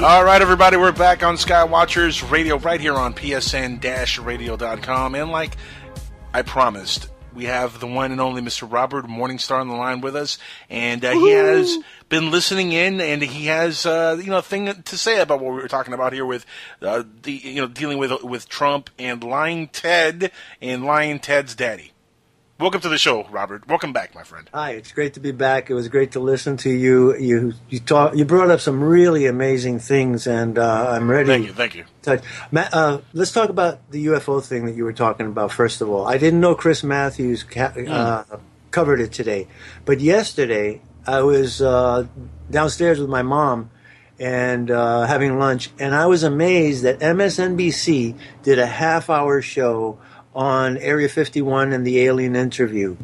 All right, everybody, we're back on Skywatchers Radio right here on PSN-radio.com. And like I promised, we have the one and only Mr. Robert Morningstar on the line with us. And he has been listening in, and he has a thing to say about what we were talking about here with dealing with Trump and Lying Ted and Lying Ted's daddy. Welcome to the show, Robert. Welcome back, my friend. Hi, it's great to be back. It was great to listen to you. You brought up some really amazing things, and I'm ready. Thank you. Matt, let's talk about the UFO thing that you were talking about. First of all, I didn't know Chris Matthews covered it today, but yesterday I was downstairs with my mom and having lunch, and I was amazed that MSNBC did a half-hour show on Area 51 and the alien interview.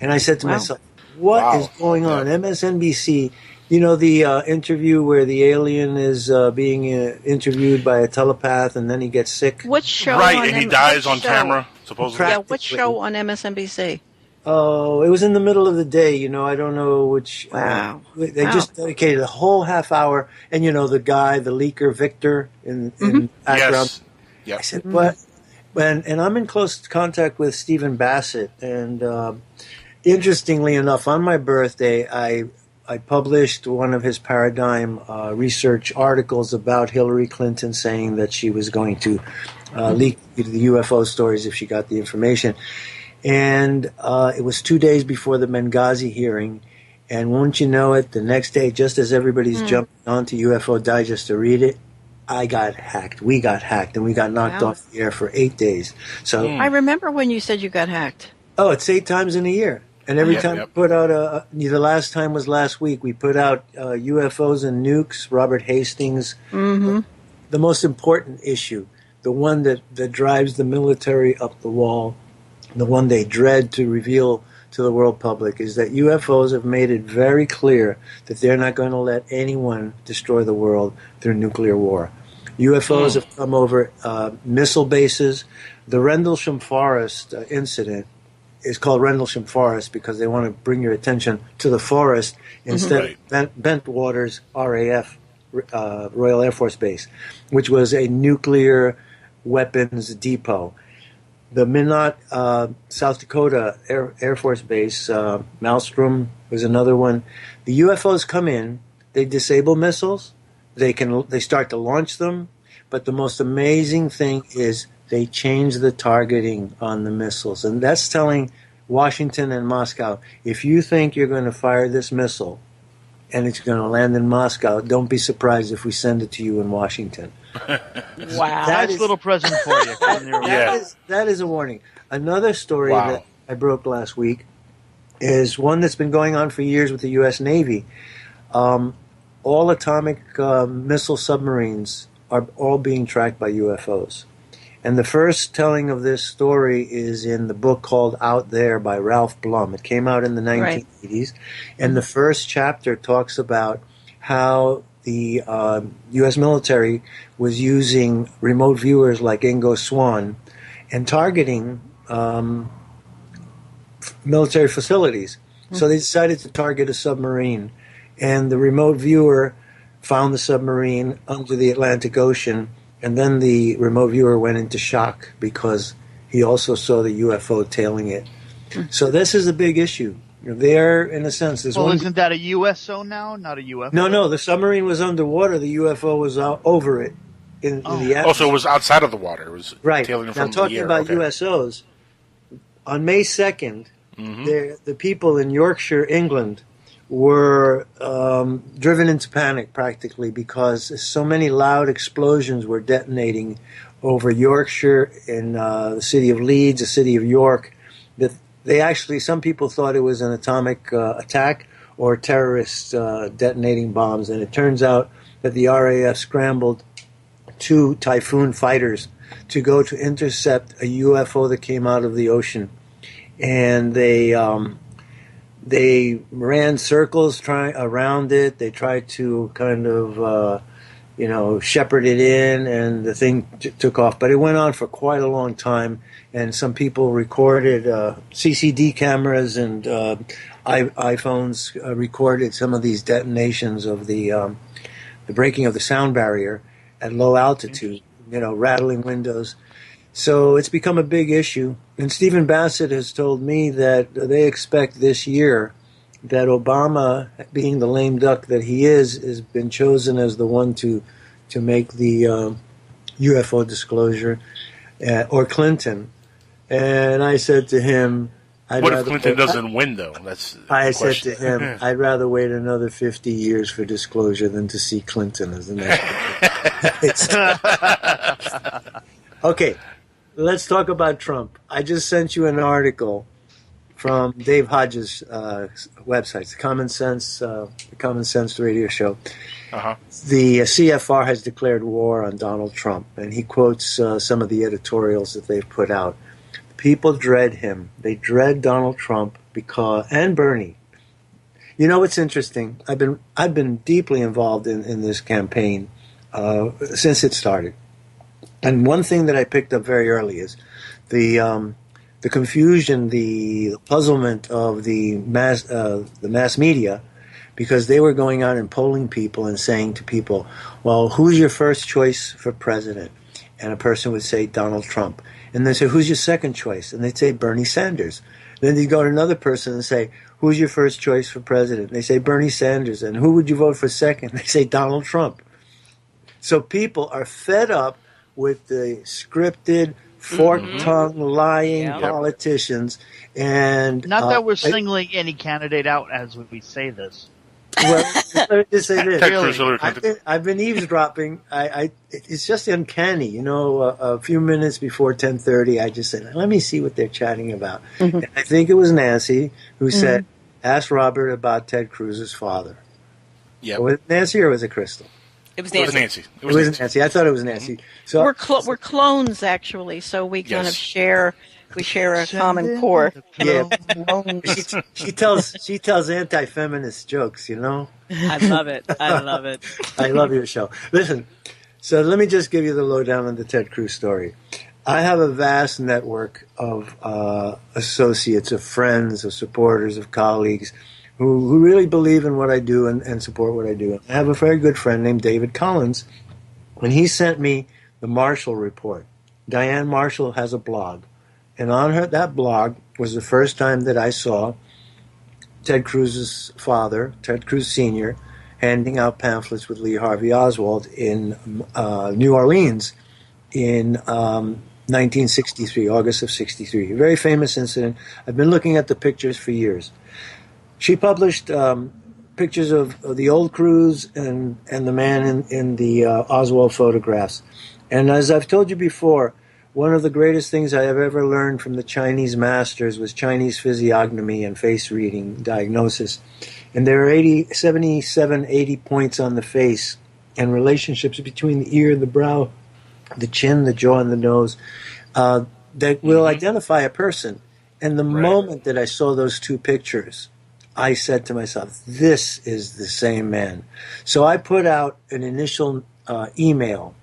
And I said to myself, what is going on? MSNBC, the interview where the alien is being interviewed by a telepath and then he gets sick? Which show? Right, and he dies on camera, supposedly. Yeah, which show on MSNBC? Oh, it was in the middle of the day, I don't know which. Wow. They just dedicated a whole half hour. And, the guy, the leaker, Victor, in background. Yes. I said, what? And I'm in close contact with Stephen Bassett. And interestingly enough, on my birthday, I published one of his paradigm research articles about Hillary Clinton saying that she was going to leak the UFO stories if she got the information. And it was 2 days before the Benghazi hearing. And won't you know it, the next day, just as everybody's jumping onto UFO Digest to read it, I got hacked. We got hacked, and we got knocked off the air for 8 days. So I remember when you said you got hacked. Oh, it's 8 times in a year. And every time we put out the last time was last week, we put out UFOs and Nukes, Robert Hastings. Mm-hmm. The most important issue, the one that drives the military up the wall, the one they dread to reveal to the world public, is that UFOs have made it very clear that they're not going to let anyone destroy the world through nuclear war. UFOs have come over missile bases. The Rendlesham Forest incident is called Rendlesham Forest because they want to bring your attention to the forest instead of Bentwaters RAF, Royal Air Force Base, which was a nuclear weapons depot. The Minot, South Dakota Air Force Base, Maelstrom was another one. The UFOs come in, they disable missiles, they start to launch them, but the most amazing thing is they change the targeting on the missiles. And that's telling Washington and Moscow, if you think you're going to fire this missile and it's going to land in Moscow, don't be surprised if we send it to you in Washington. Wow. Nice little present for you. That is a warning. Another story that I broke last week is one that's been going on for years with the U.S. Navy. All atomic missile submarines are all being tracked by UFOs. And the first telling of this story is in the book called Out There by Ralph Blum. It came out in the 1980s. And the first chapter talks about how the U.S. military was using remote viewers like Ingo Swann and targeting military facilities. So they decided to target a submarine. And the remote viewer found the submarine under the Atlantic Ocean. And then the remote viewer went into shock because he also saw the UFO tailing it. So this is a big issue. There, in a sense, isn't that a USO now, not a UFO? No. The submarine was underwater. The UFO was over it in the atmosphere. Also, it was outside of the water. It was tailing now, from talking the air. About USOs, on May 2nd, the people in Yorkshire, England, were driven into panic practically because so many loud explosions were detonating over Yorkshire in the city of Leeds, the city of York, that they actually, some people thought it was an atomic attack or terrorists detonating bombs. And it turns out that the RAF scrambled 2 Typhoon fighters to go to intercept a UFO that came out of the ocean. And they ran circles around it. They tried to kind of, shepherd it in, and the thing took off. But it went on for quite a long time, and some people recorded CCD cameras and iPhones recorded some of these detonations of the the breaking of the sound barrier at low altitude, rattling windows. So it's become a big issue. And Stephen Bassett has told me that they expect this year that Obama, being the lame duck that he is, has been chosen as the one to make the UFO disclosure, or Clinton. And I said to him, what if Clinton doesn't win, though? That's I said to him, I'd rather wait another 50 years for disclosure than to see Clinton as the next president. Okay, let's talk about Trump. I just sent you an article from Dave Hodges' website, the Common Sense Radio Show. Uh-huh. The CFR has declared war on Donald Trump, and he quotes some of the editorials that they've put out. People dread him. They dread Donald Trump and Bernie. You know what's interesting? I've been deeply involved in this campaign since it started. And one thing that I picked up very early is the confusion, the puzzlement of the mass media, because they were going out and polling people and saying to people, well, who's your first choice for president? And a person would say Donald Trump. And they say, who's your second choice? And they'd say Bernie Sanders. Then they'd go to another person and say, who's your first choice for president? And they say Bernie Sanders. And who would you vote for second? They say Donald Trump. So people are fed up with the scripted, fork-tongued, lying politicians. And not that we're singling any candidate out as we say this. Well, let me just say this. Really? I've been eavesdropping. It's just uncanny. A few minutes before 10:30, I just said, let me see what they're chatting about. Mm-hmm. And I think it was Nancy who said, ask Robert about Ted Cruz's father. Yeah. Was it Nancy or was it Crystal? It was Nancy. It was Nancy. I thought it was Nancy. So we're clones, actually, so we kind of share a common core. Yeah. she tells anti-feminist jokes, I love it. I love your show. Listen, so let me just give you the lowdown on the Ted Cruz story. I have a vast network of associates, of friends, of supporters, of colleagues who really believe in what I do and support what I do. I have a very good friend named David Collins, and he sent me the Marshall Report. Diane Marshall has a blog. And on that blog was the first time that I saw Ted Cruz's father, Ted Cruz Sr., handing out pamphlets with Lee Harvey Oswald in New Orleans in 1963, August of 63. A very famous incident. I've been looking at the pictures for years. She published pictures of the old Cruz and the man in the Oswald photographs. And as I've told you before, one of the greatest things I have ever learned from the Chinese masters was Chinese physiognomy and face reading diagnosis. And there are 77, 80 points on the face and relationships between the ear, the brow, the chin, the jaw, and the nose that will identify a person. And the moment that I saw those two pictures, I said to myself, this is the same man. So I put out an initial email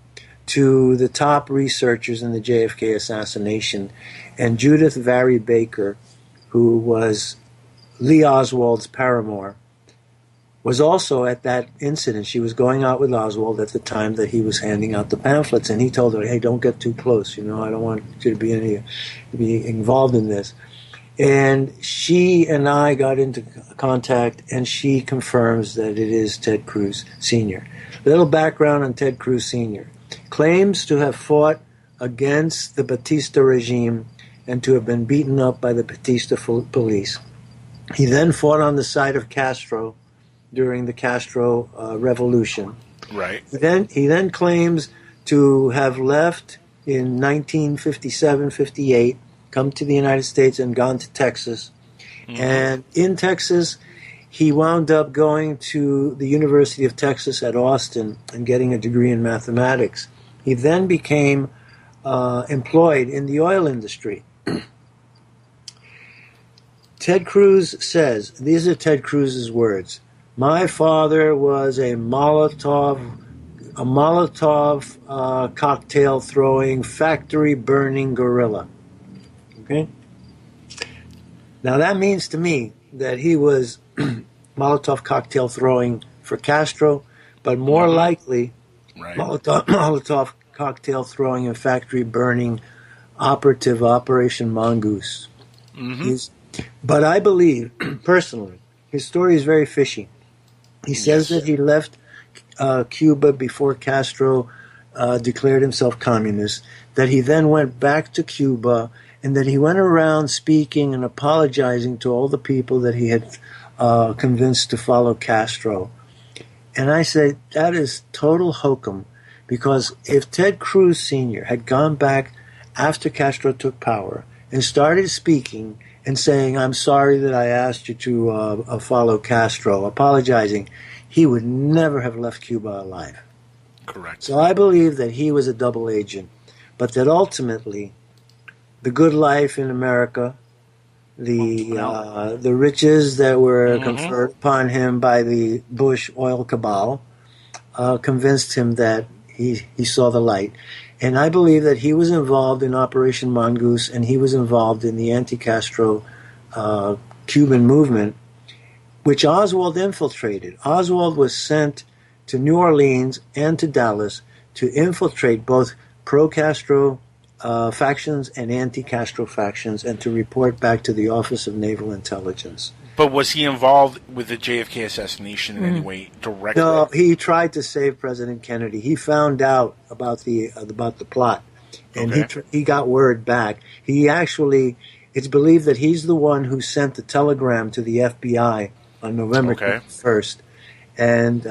to the top researchers in the JFK assassination, and Judith Vary Baker, who was Lee Oswald's paramour, was also at that incident. She was going out with Oswald at the time that he was handing out the pamphlets, and he told her, hey, don't get too close, I don't want you to be involved in this. And she and I got into contact, and she confirms that it is Ted Cruz Sr. A little background on Ted Cruz Sr. Claims to have fought against the Batista regime and to have been beaten up by the Batista police. He then fought on the side of Castro during the Castro revolution. Right. He then claims to have left in 1957-58, come to the United States and gone to Texas. Mm-hmm. And in Texas, he wound up going to the University of Texas at Austin and getting a degree in mathematics. He then became employed in the oil industry. Ted Cruz says, these are Ted Cruz's words, my father was a Molotov cocktail throwing, factory burning guerrilla. Okay? Now that means to me that he was Molotov cocktail throwing for Castro, but more likely right. Molotov cocktail throwing and factory burning operative Operation Mongoose. But I believe, personally, his story is very fishy. He says that he left Cuba before Castro declared himself communist, that he then went back to Cuba, and that he went around speaking and apologizing to all the people that he had convinced to follow Castro. And I say that is total hokum, because if Ted Cruz Sr. had gone back after Castro took power and started speaking and saying, I'm sorry that I asked you to follow Castro, apologizing, he would never have left Cuba alive. Correct. So I believe that he was a double agent, but that ultimately the good life in America, the riches that were conferred upon him by the Bush oil cabal, convinced him that he saw the light. And I believe that he was involved in Operation Mongoose, and he was involved in the anti-Castro Cuban movement, which Oswald infiltrated. Oswald was sent to New Orleans and to Dallas to infiltrate both pro-Castro factions and anti-Castro factions, and to report back to the Office of Naval Intelligence. But was he involved with the JFK assassination in any way directly? No, he tried to save President Kennedy. He found out about the plot, and he got word back. He actually, it's believed that he's the one who sent the telegram to the FBI on November 1st, and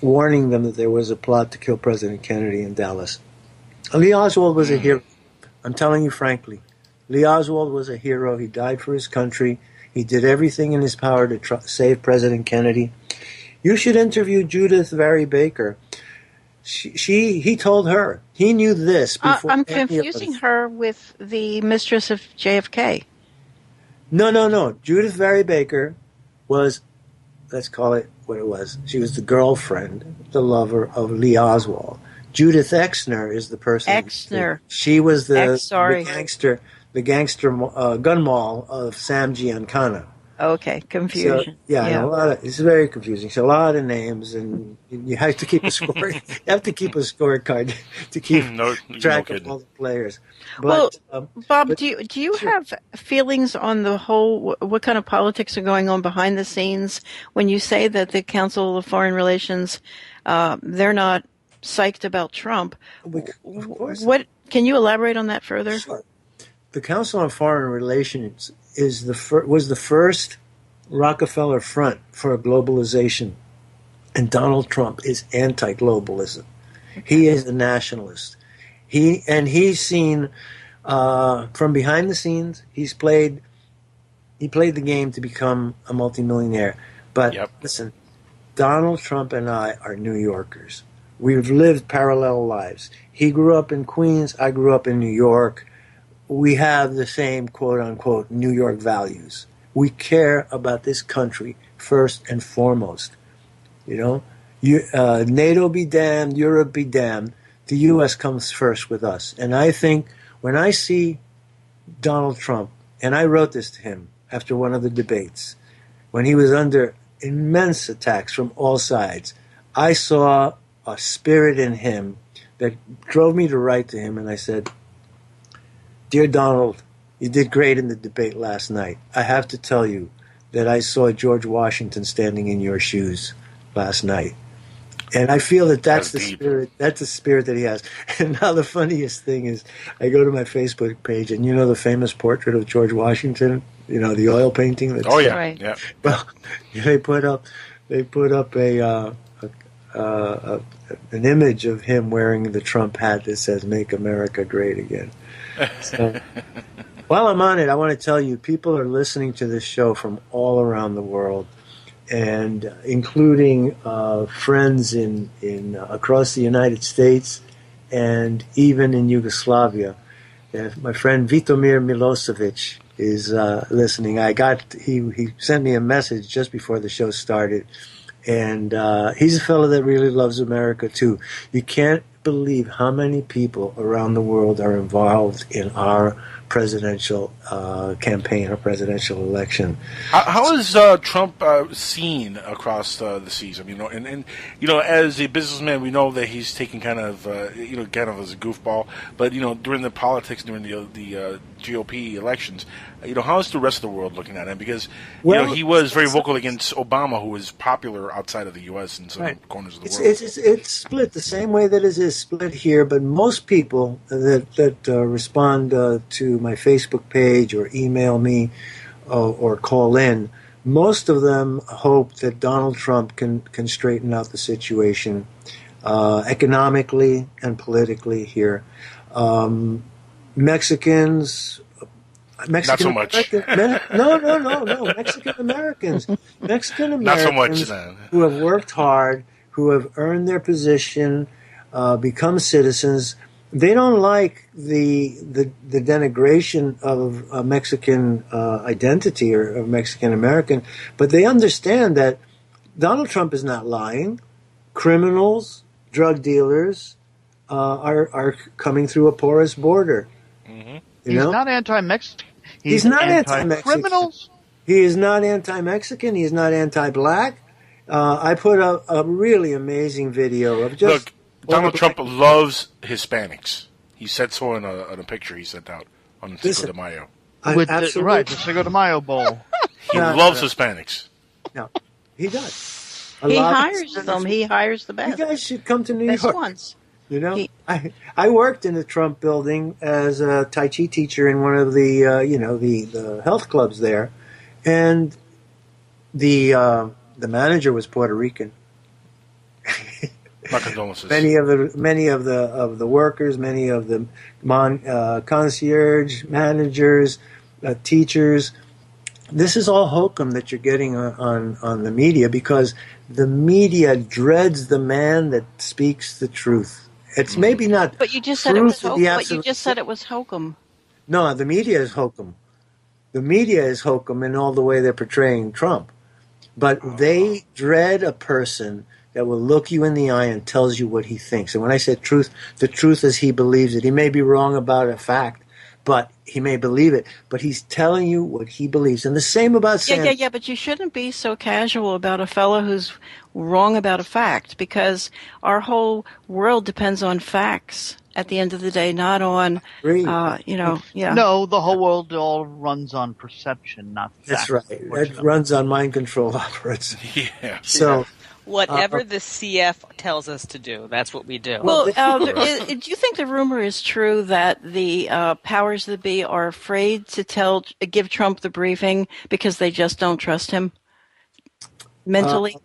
warning them that there was a plot to kill President Kennedy in Dallas. Lee Oswald was a hero. I'm telling you frankly, Lee Oswald was a hero. He died for his country. He did everything in his power to save President Kennedy. You should interview Judith Vary Baker. He told her. He knew this before. I'm confusing her with the mistress of JFK. No. Judith Vary Baker was, let's call it what it was. She was the girlfriend, the lover of Lee Oswald. Judith Exner is the person. Exner. She was the gangster gun mall of Sam Giancana. Okay, confusion. So, it's very confusing. So a lot of names, and you have to keep a score. You have to keep a scorecard to keep track of all the players. But, Bob, do you have feelings on the whole? What kind of politics are going on behind the scenes when you say that the Council of Foreign Relations, they're not psyched about Trump? Of course. What can you elaborate on that further? Sure. The Council on Foreign Relations was the first Rockefeller front for globalization, and Donald Trump is anti-globalism. He is a nationalist. He's seen from behind the scenes. He played the game to become a multimillionaire. But listen, Donald Trump and I are New Yorkers. We've lived parallel lives. He grew up in Queens. I grew up in New York. We have the same quote-unquote New York values. We care about this country first and foremost. You know, NATO be damned, Europe be damned. The U.S. comes first with us. And I think when I see Donald Trump, and I wrote this to him after one of the debates, when he was under immense attacks from all sides, I saw a spirit in him that drove me to write to him, and I said, Dear Donald, you did great in the debate last night. I have to tell you that I saw George Washington standing in your shoes last night. And I feel that that's the spirit. That's the spirit that he has. And now the funniest thing is, I go to my Facebook page, and you know the famous portrait of George Washington, you know, the oil painting. That's, Right. Yeah. Well, they put up an image of him wearing the Trump hat that says "Make America Great Again." So, while I'm on it, I want to tell you, people are listening to this show from all around the world, and including friends in across the United States and even in Yugoslavia. My friend Vitomir Milosevic is listening. He sent me a message just before the show started, and he's a fellow that really loves America too. You can't believe how many people around the world are involved in our presidential campaign or presidential election. How is Trump seen across the seas? I mean, and as a businessman, we know that he's taken kind of kind of as a goofball. But during the politics, during the GOP elections, how is the rest of the world looking at him? Because he was very vocal against Obama, who was popular outside of the U.S. and some corners of the world. It's split the same way that it is split here. But most people that respond to my Facebook page or email me or call in, most of them hope that Donald Trump can straighten out the situation economically and politically here. Mexicans. Not so much. No. Mexican Americans. Not so much, then. Who have worked hard, who have earned their position, become citizens. They don't like the denigration of Mexican identity or of Mexican American, but they understand that Donald Trump is not lying. Criminals, drug dealers are coming through a porous border. Mm-hmm. He's not anti-Mexican. He's not anti-Mexican. Criminals. He is not anti-Mexican. He's not anti-black. I put up a really amazing video of just... Look, Donald Trump loves Hispanics. He said so in a picture he sent out on Cinco de Mayo. The Cinco de Mayo Bowl. He loves Hispanics. No, he does. He hires them. He hires the best. You guys should come to New Best York. ones. I worked in the Trump building as a Tai Chi teacher in one of the the health clubs there, and the manager was Puerto Rican. My condolences. Many of the workers, many of the concierge managers, teachers. This is all hokum that you're getting on the media, because the media dreads the man that speaks the truth. It's maybe not. But you just said it was hokum. But you just said it was hokum. No, the media is hokum. The media is hokum in all the way they're portraying Trump. But they dread a person that will look you in the eye and tells you what he thinks. And when I said truth, the truth is he believes it. He may be wrong about a fact, but he may believe it. But he's telling you what he believes. And the same about Sanders. Yeah, but you shouldn't be so casual about a fellow who's wrong about a fact, because our whole world depends on facts at the end of the day, not on, No, the whole world all runs on perception, not facts. That's right. It runs on mind control operates. Yeah. So... Whatever the CF tells us to do, that's what we do. Well, do you think the rumor is true that the powers that be are afraid to give Trump the briefing because they just don't trust him mentally?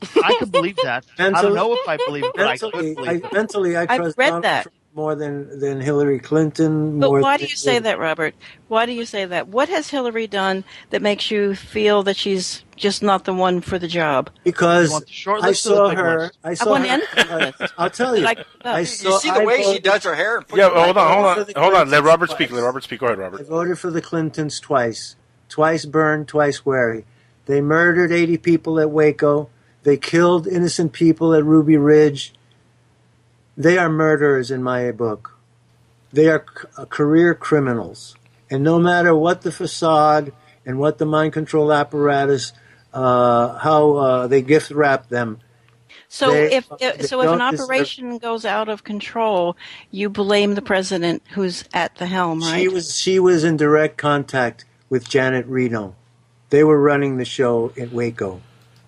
I could believe that. I don't know if I believe it, but I could believe it. Mentally, I trust Donald Trump more than Hillary Clinton. But why do you say that, Robert? Why do you say that? What has Hillary done that makes you feel that she's just not the one for the job? Because I saw her. I'll tell you. You see the way she does her hair. Hold on. Let Robert speak. Go ahead, Robert. I voted for the Clintons twice. Twice burned, twice wary. They murdered 80 people at Waco. They killed innocent people at Ruby Ridge. They are murderers in my book. They are career criminals. And no matter what the facade and what the mind control apparatus, how they gift wrap them. So if an operation goes out of control, you blame the president who's at the helm, right? She was in direct contact with Janet Reno. They were running the show at Waco.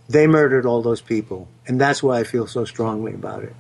They murdered all those people. And that's why I feel so strongly about it.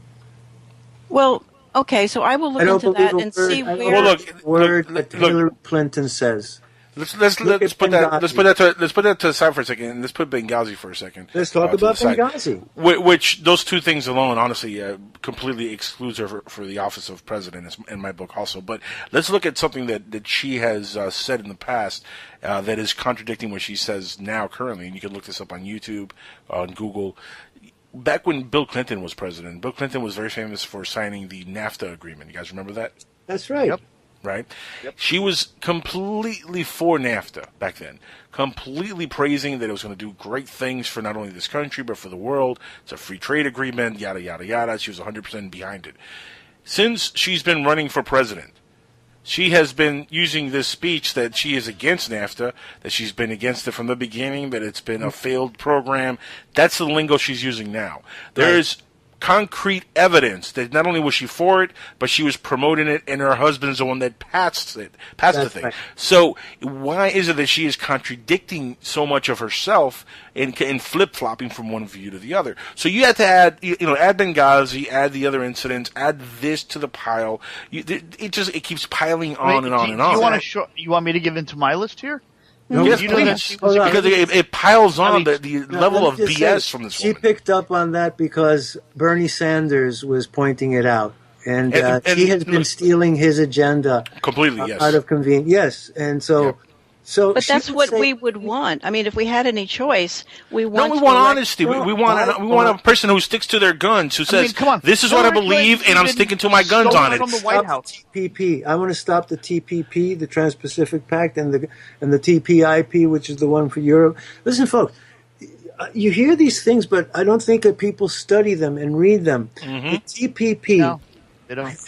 Well, okay, so I will look into that and see where that Hillary Clinton says. Let's put that to the side for a second, and let's put Benghazi for a second. Let's talk about Benghazi. Which those two things alone, honestly, completely excludes her for the office of president in my book also. But let's look at something that she has said in the past that is contradicting what she says now currently. And you can look this up on YouTube, on Google. Back when Bill Clinton was president, Bill Clinton was very famous for signing the NAFTA agreement. You guys remember that? That's right. Yep. Right? Yep. She was completely for NAFTA back then, completely praising that it was going to do great things for not only this country, but for the world. It's a free trade agreement, yada, yada, yada. She was 100% behind it. Since she's been running for president, She has been using this speech that she is against NAFTA, that she's been against it from the beginning, that it's been a failed program. That's the lingo she's using now. There's concrete evidence that not only was she for it, but she was promoting it, and her husband's the one that passed the thing. Right. So why is it that she is contradicting so much of herself and flip-flopping from one view to the other? So you have to add Benghazi, add the other incidents, add this to the pile. It keeps piling on and on and on. You want me to give into my list here? No, yes, please. Because it piles on the level of BS from this woman. She picked up on that because Bernie Sanders was pointing it out. And she has been stealing his agenda. Completely, yes. Out of convenience. Yes. And so... Yep. But that's what we would want. I mean, if we had any choice, we want. No, we want honesty. We want a person who sticks to their guns, who says, come on, "This is what I believe, and I'm sticking to my guns on it." From the White House. TPP. I want to stop the TPP, the Trans-Pacific Pact, and the TPIP, which is the one for Europe. Listen, folks, you hear these things, but I don't think that people study them and read them. Mm-hmm. The TPP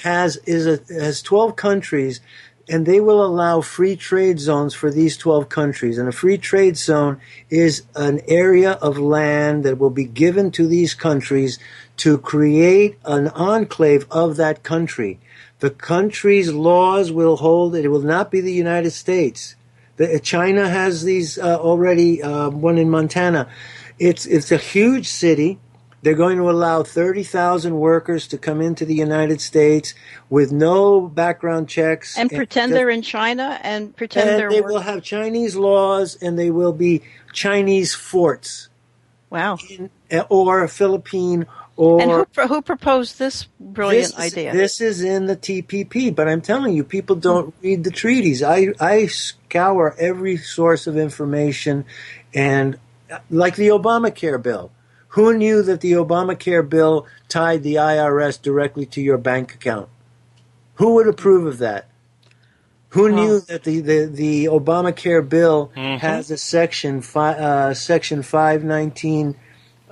has 12 countries. And they will allow free trade zones for these 12 countries. And a free trade zone is an area of land that will be given to these countries to create an enclave of that country. The country's laws will hold it. It will not be the United States. China has these already, one in Montana. It's a huge city. They're going to allow 30,000 workers to come into the United States with no background checks. And pretend they're in China and pretend they're... They will have Chinese laws, and they will be Chinese forts. Wow. Or Philippine or... And who proposed this brilliant idea? This is in the TPP, but I'm telling you, people don't read the treaties. I scour every source of information, and like the Obamacare bill. Who knew that the Obamacare bill tied the IRS directly to your bank account? Who would approve of that? Who knew that the Obamacare bill has a section 519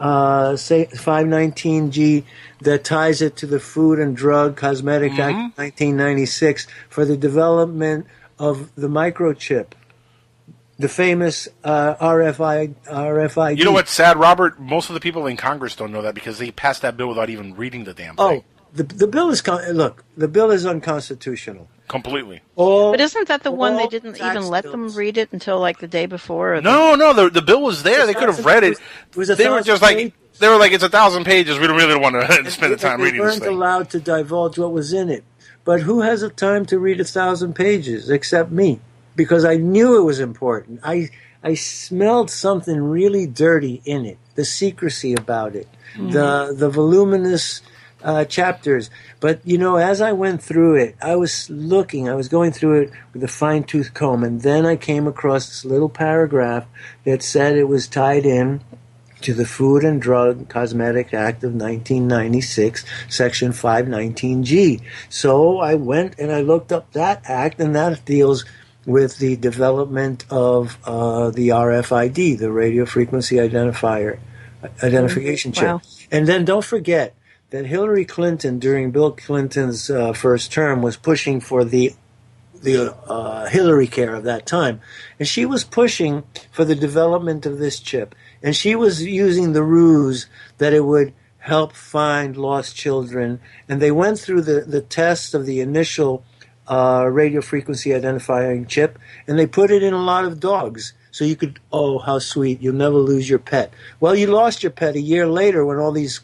519G that ties it to the Food and Drug Cosmetic Act of 1996 for the development of the microchip? The famous RFID. You know what's sad, Robert? Most of the people in Congress don't know that because they passed that bill without even reading the damn thing. Oh, the bill is the bill is unconstitutional. Completely. But isn't that the one they didn't even let them read it until like the day before? No, the bill was there. They could have read it. They were just like it's 1,000 pages. We don't really want to spend the time reading this thing. They weren't allowed to divulge what was in it. But who has the time to read 1,000 pages except me? Because I knew it was important. I smelled something really dirty in it, the secrecy about it, the voluminous chapters. But, as I went through it, I was going through it with a fine-tooth comb, and then I came across this little paragraph that said it was tied in to the Food and Drug Cosmetic Act of 1996, Section 519G. So I went and I looked up that act, and that deals with the development of the RFID, the radio frequency identification chip. Wow. And then don't forget that Hillary Clinton, during Bill Clinton's first term, was pushing for the Hillary Care of that time. And she was pushing for the development of this chip. And she was using the ruse that it would help find lost children. And they went through the test of the initial radio frequency identifying chip, and they put it in a lot of dogs. So you could, how sweet, you'll never lose your pet. Well, you lost your pet a year later when all these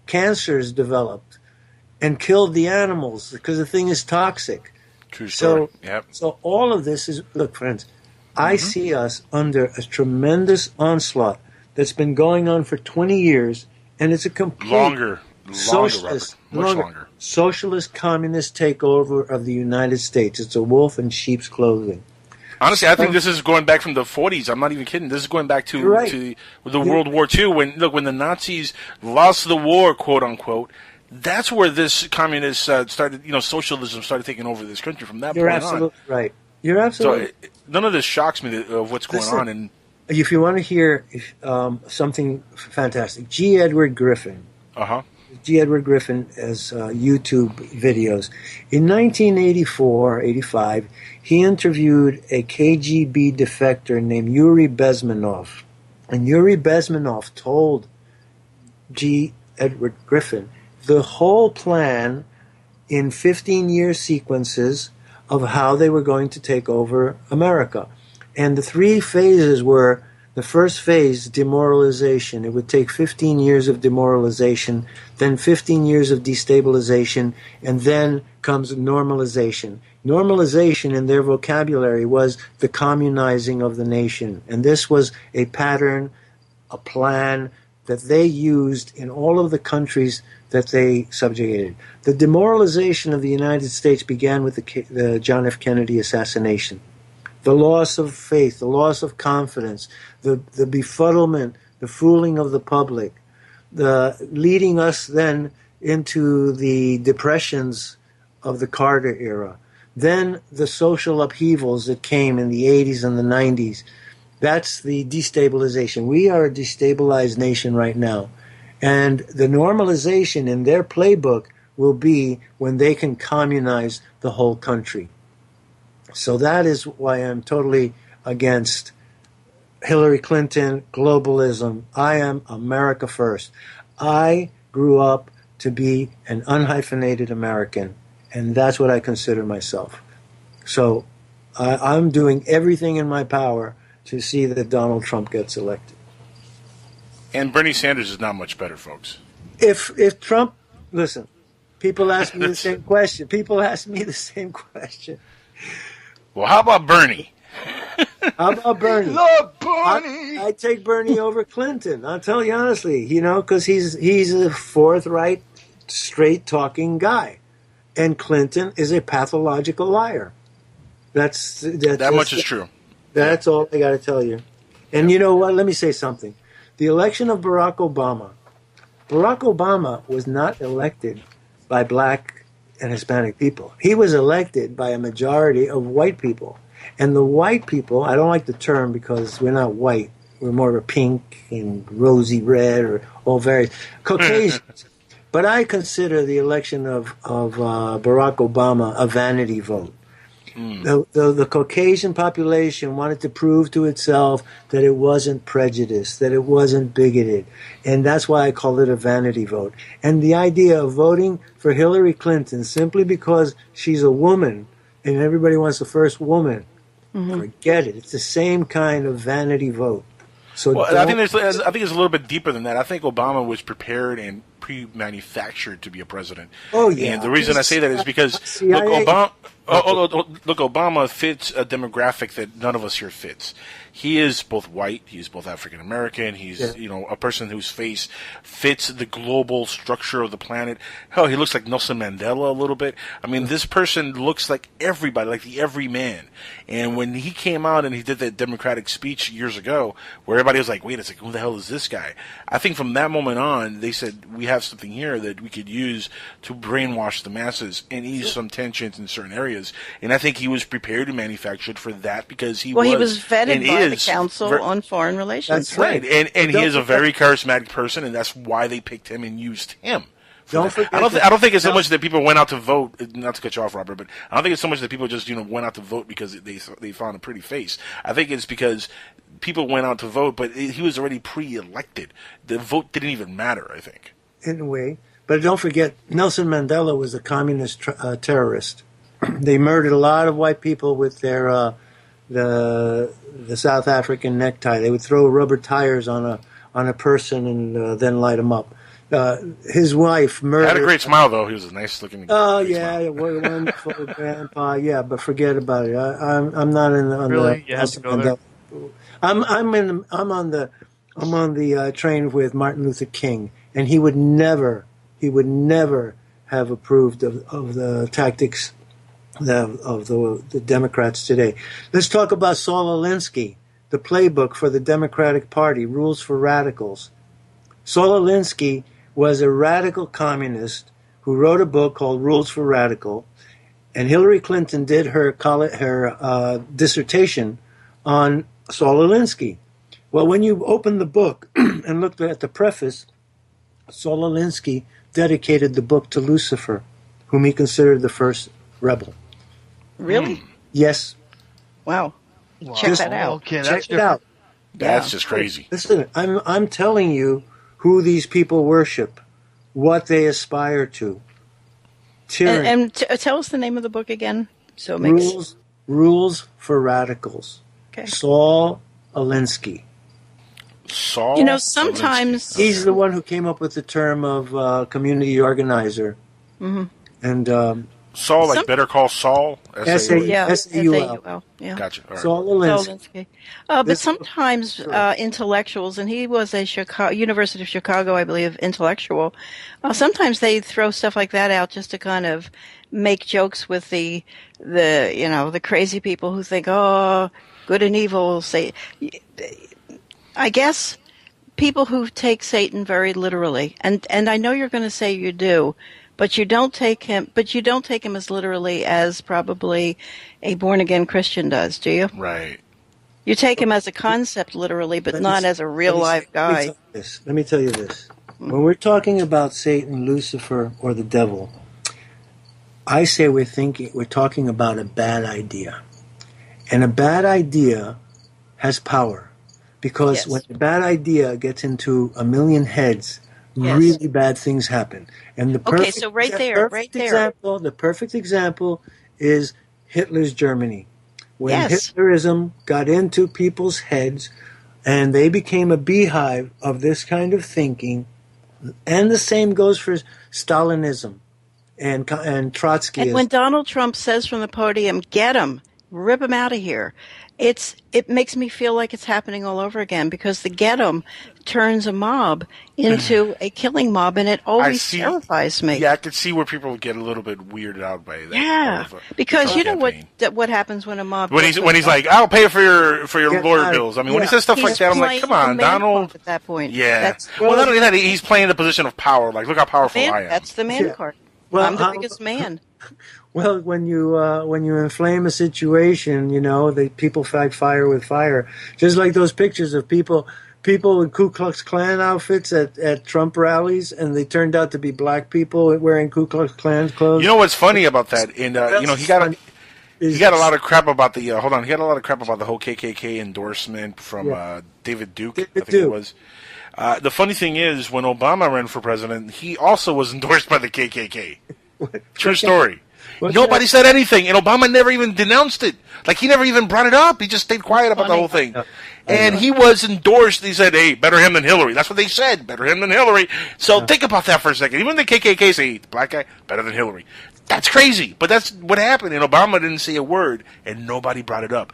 cancers developed and killed the animals because the thing is toxic. True story. So all of this is, look, friends, I see us under a tremendous onslaught that's been going on for 20 years, and it's a complete... Longer, socialist, Much longer. Socialist communist takeover of the United States. It's a wolf in sheep's clothing. Honestly, I think this is going back from the 40s. I'm not even kidding. This is going back to the World War II. When the Nazis lost the war, quote unquote, that's where this communist started. Socialism started taking over this country from that point on. You're absolutely right. You're absolutely. So none of this shocks me of what's going on. And if you want to hear something fantastic, G. Edward Griffin. G. Edward Griffin as YouTube videos. In 1984-85, he interviewed a KGB defector named Yuri Bezmenov. And Yuri Bezmenov told G. Edward Griffin the whole plan in 15-year sequences of how they were going to take over America. And the 3 phases were, the first phase, demoralization. It would take 15 years of demoralization, then 15 years of destabilization, and then comes normalization. Normalization in their vocabulary was the communizing of the nation. And this was a pattern, a plan that they used in all of the countries that they subjugated. The demoralization of the United States began with the John F. Kennedy assassination. The loss of faith, the loss of confidence, the befuddlement, the fooling of the public, the leading us then into the depressions of the Carter era. Then the social upheavals that came in the 80s and the 90s. That's the destabilization. We are a destabilized nation right now. And the normalization in their playbook will be when they can communize the whole country. So that is why I'm totally against Hillary Clinton, globalism. I am America first. I grew up to be an unhyphenated American, and that's what I consider myself. So I'm doing everything in my power to see that Donald Trump gets elected. And Bernie Sanders is not much better, folks. If Trump, listen, people ask me the same question. People ask me the same question. Well, how about Bernie? How about Bernie? Love Bernie. I take Bernie over Clinton. I'll tell you honestly, because he's a forthright, straight-talking guy. And Clinton is a pathological liar. That much is true. That's all I got to tell you. And you know what? Let me say something. The election of Barack Obama was not elected by black and Hispanic people. He was elected by a majority of white people. And the white people, I don't like the term because we're not white. We're more of a pink and rosy red or all various Caucasians. But I consider the election of Barack Obama a vanity vote. The Caucasian population wanted to prove to itself that it wasn't prejudiced, that it wasn't bigoted. And that's why I call it a vanity vote. And the idea of voting for Hillary Clinton simply because she's a woman and everybody wants the first woman, forget it. It's the same kind of vanity vote. So I think it's a little bit deeper than that. I think Obama was prepared and pre-manufactured to be a president. Oh, yeah. And the reason I say that is because, Obama fits a demographic that none of us here fits. He is both white, he's both African American, he's a person whose face fits the global structure of the planet. Hell, he looks like Nelson Mandela a little bit. I mean, this person looks like everybody, like the everyman. And when he came out and he did that Democratic speech years ago, where everybody was like, wait a second, who the hell is this guy? I think from that moment on, they said, we have something here that we could use to brainwash the masses and ease some tensions in certain areas. And I think he was prepared and manufactured for that because he was vetted by the Council on Foreign Relations. That's right. And he is a very charismatic person, and that's why they picked him and used him. Don't forget I don't think it's so much that people went out to vote, not to cut you off, Robert, but I don't think it's so much that people just went out to vote because they found a pretty face. I think it's because people went out to vote, but he was already pre-elected. The vote didn't even matter, I think. In a way. But don't forget, Nelson Mandela was a communist terrorist. They murdered a lot of white people with their the South African necktie. They would throw rubber tires on a person and then light them up. His wife murdered. Had a great smile though. He was a nice looking. Oh yeah, wonderful grandpa. Yeah, but forget about it. I'm not in the. Really, you have to go there. I'm on the train with Martin Luther King, and he would never have approved of the tactics of the Democrats today. Let's talk about Saul Alinsky, the playbook for the Democratic Party, Rules for Radicals. Saul Alinsky was a radical communist who wrote a book called Rules for Radical, and Hillary Clinton did her dissertation on Saul Alinsky. Well, when you open the book and look at the preface, Saul Alinsky dedicated the book to Lucifer, whom he considered the first rebel. Really? Yes. Wow. Check that out. Okay, Check it out. That's just crazy. Listen, I'm telling you who these people worship, what they aspire to. Tyranny. And tell us the name of the book again. So it makes Rules for Radicals. Okay. Saul Alinsky. Saul. You know, sometimes He's the one who came up with the term of community organizer. Mm-hmm. And Saul, like Better Call Saul? S-A-U-L. Yeah. Gotcha. All right. Saul Alinsky. But sometimes intellectuals, and he was a University of Chicago, I believe, intellectual. Sometimes they throw stuff like that out just to kind of make jokes with the crazy people who think, oh, good and evil. Say, I guess people who take Satan very literally, and I know you're going to say you do. But you don't take him as literally as probably a born-again Christian does, do you? Right. You take him as a concept literally, but not as a real-life guy. Let me tell you this. When we're talking about Satan, Lucifer, or the devil, I say we're talking about a bad idea. And a bad idea has power. Because when a bad idea gets into a million heads, really bad things happen. And the perfect, so right there. The perfect example is Hitler's Germany. When Hitlerism got into people's heads and they became a beehive of this kind of thinking, and the same goes for Stalinism and Trotskyism. And when Donald Trump says from the podium, get him, rip him out of here, it makes me feel like it's happening all over again, because the get 'em turns a mob into a killing mob, and it always terrifies me. Yeah, I could see where people would get a little bit weirded out by that. Yeah, because you know what happens when a mob when he's like, I'll pay for your lawyer bills. I mean, when he says stuff like that, I'm like, come on, Donald. At that point, well, not only that, he's playing the position of power. Like, look how powerful I am. That's the man card. Well, I'm the biggest man. Well, when you inflame a situation, the people fight fire with fire. Just like those pictures of people with Ku Klux Klan outfits at Trump rallies, and they turned out to be black people wearing Ku Klux Klan clothes. You know what's funny about that? And he got a lot of crap about the he got a lot of crap about the whole KKK endorsement from David Duke. I think it was. The funny thing is, when Obama ran for president, he also was endorsed by the KKK. True story. Nobody said anything, and Obama never even denounced it. Like, he never even brought it up. He just stayed quiet about the whole thing. And he was endorsed. He said, hey, better him than Hillary. That's what they said, better him than Hillary. So think about that for a second. Even the KKK say, the black guy, better than Hillary. That's crazy. But that's what happened, and Obama didn't say a word, and nobody brought it up.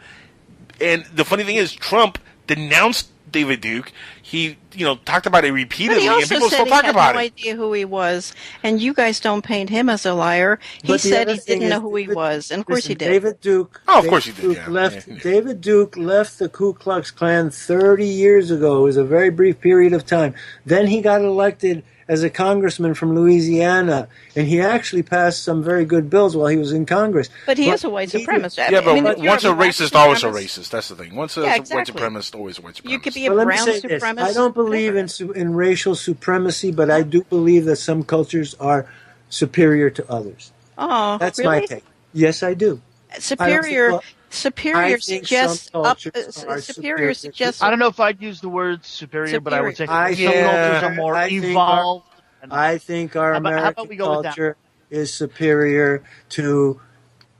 And the funny thing is, Trump denounced David Duke. He, talked about it repeatedly, and people still talk about it. He had no idea who he was, and you guys don't paint him as a liar. He said he didn't know who he was, and of course he did. David Duke. Oh, of course he did. David Duke left the Ku Klux Klan 30 years ago. It was a very brief period of time. Then he got elected as a congressman from Louisiana, and he actually passed some very good bills while he was in Congress. But he is a white supremacist. But once a racist, always a racist. That's the thing. Once a white supremacist, always a white supremacist. You could be a brown supremacist. I don't believe in racial supremacy, but I do believe that some cultures are superior to others. Oh, that's really? my take. Yes, I do. Superior suggests. I don't know if I'd use the word superior, but I would say some cultures are more evolved. I think our American culture is superior to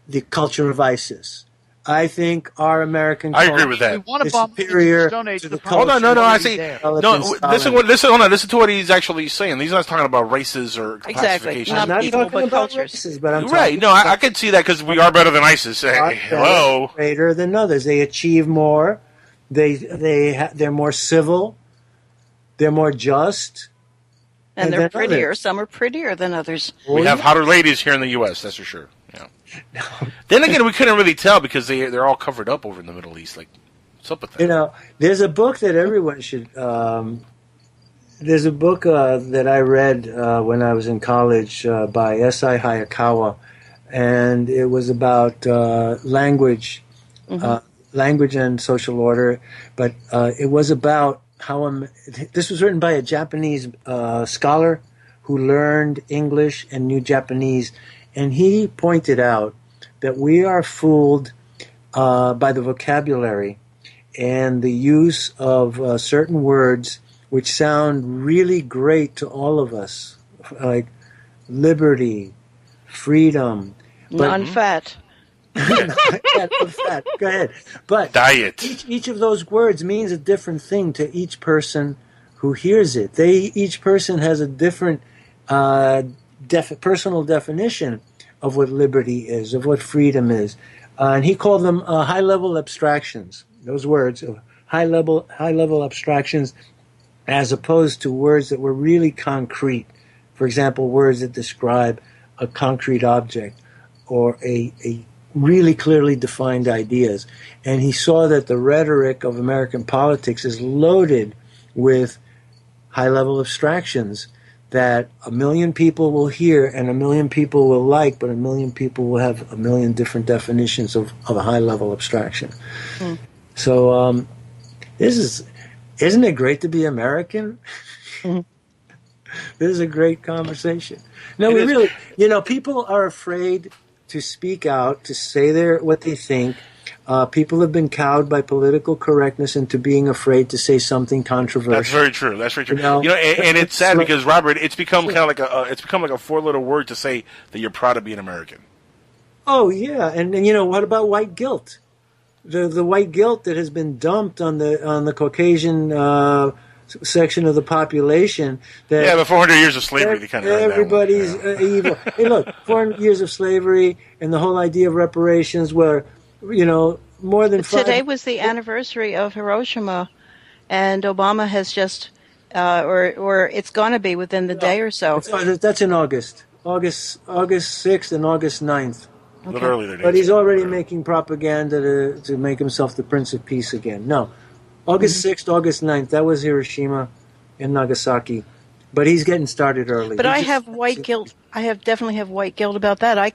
the culture of ISIS. I think our American culture agree with that. is superior to the culture. Hold on, no. I see. Listen to what he's actually saying. He's not talking about races or classifications. I'm not talking about races, but I'm talking right. No, I could see that because we are better than ISIS. Hello. Greater than others. They achieve more. They're more civil. They're more just. And they're prettier. Some are prettier than others. We have hotter ladies here in the U.S., that's for sure. Yeah. Then again, we couldn't really tell because they're all covered up over in the Middle East. Like, what's up with that? There's a book that everyone should... there's a book that I read when I was in college by S.I. Hayakawa, and it was about language, language and social order, but it was about how this was written by a Japanese scholar who learned English and knew Japanese, and he pointed out that we are fooled by the vocabulary and the use of certain words which sound really great to all of us, like liberty, freedom. Non-fat. Non-fat. Go ahead. But diet. Each of those words means a different thing to each person who hears it. Each person has a different personal definition of what liberty is, of what freedom is. And he called them high-level abstractions. Those words of high-level abstractions, as opposed to words that were really concrete. For example, words that describe a concrete object or a really clearly defined ideas. And he saw that the rhetoric of American politics is loaded with high-level abstractions that 1 million people will hear and 1 million people will like, but 1 million people will have 1 million different definitions of a high-level abstraction. So isn't it great to be American? This is a great conversation. No, we really, people are afraid to speak out, to say what they think. People have been cowed by political correctness into being afraid to say something controversial. That's very true. And it's sad because, Robert, it's become kind of like a 4-letter word to say that you're proud to be an American. Oh yeah, and what about white guilt? The white guilt that has been dumped on the Caucasian section of the population. That but 400 years of slavery, they kind of everybody's evil. Hey, look, 400 years of slavery and the whole idea of reparations, where more than Today was the anniversary of Hiroshima, and Obama has just, or it's going to be within the day or so. That's in August 6th and August 9th. A little earlier. But he's already making propaganda to make himself the Prince of Peace again. No. August 6th, August 9th, that was Hiroshima and Nagasaki. But he's getting started early. But I have white guilt. I definitely have white guilt about that. I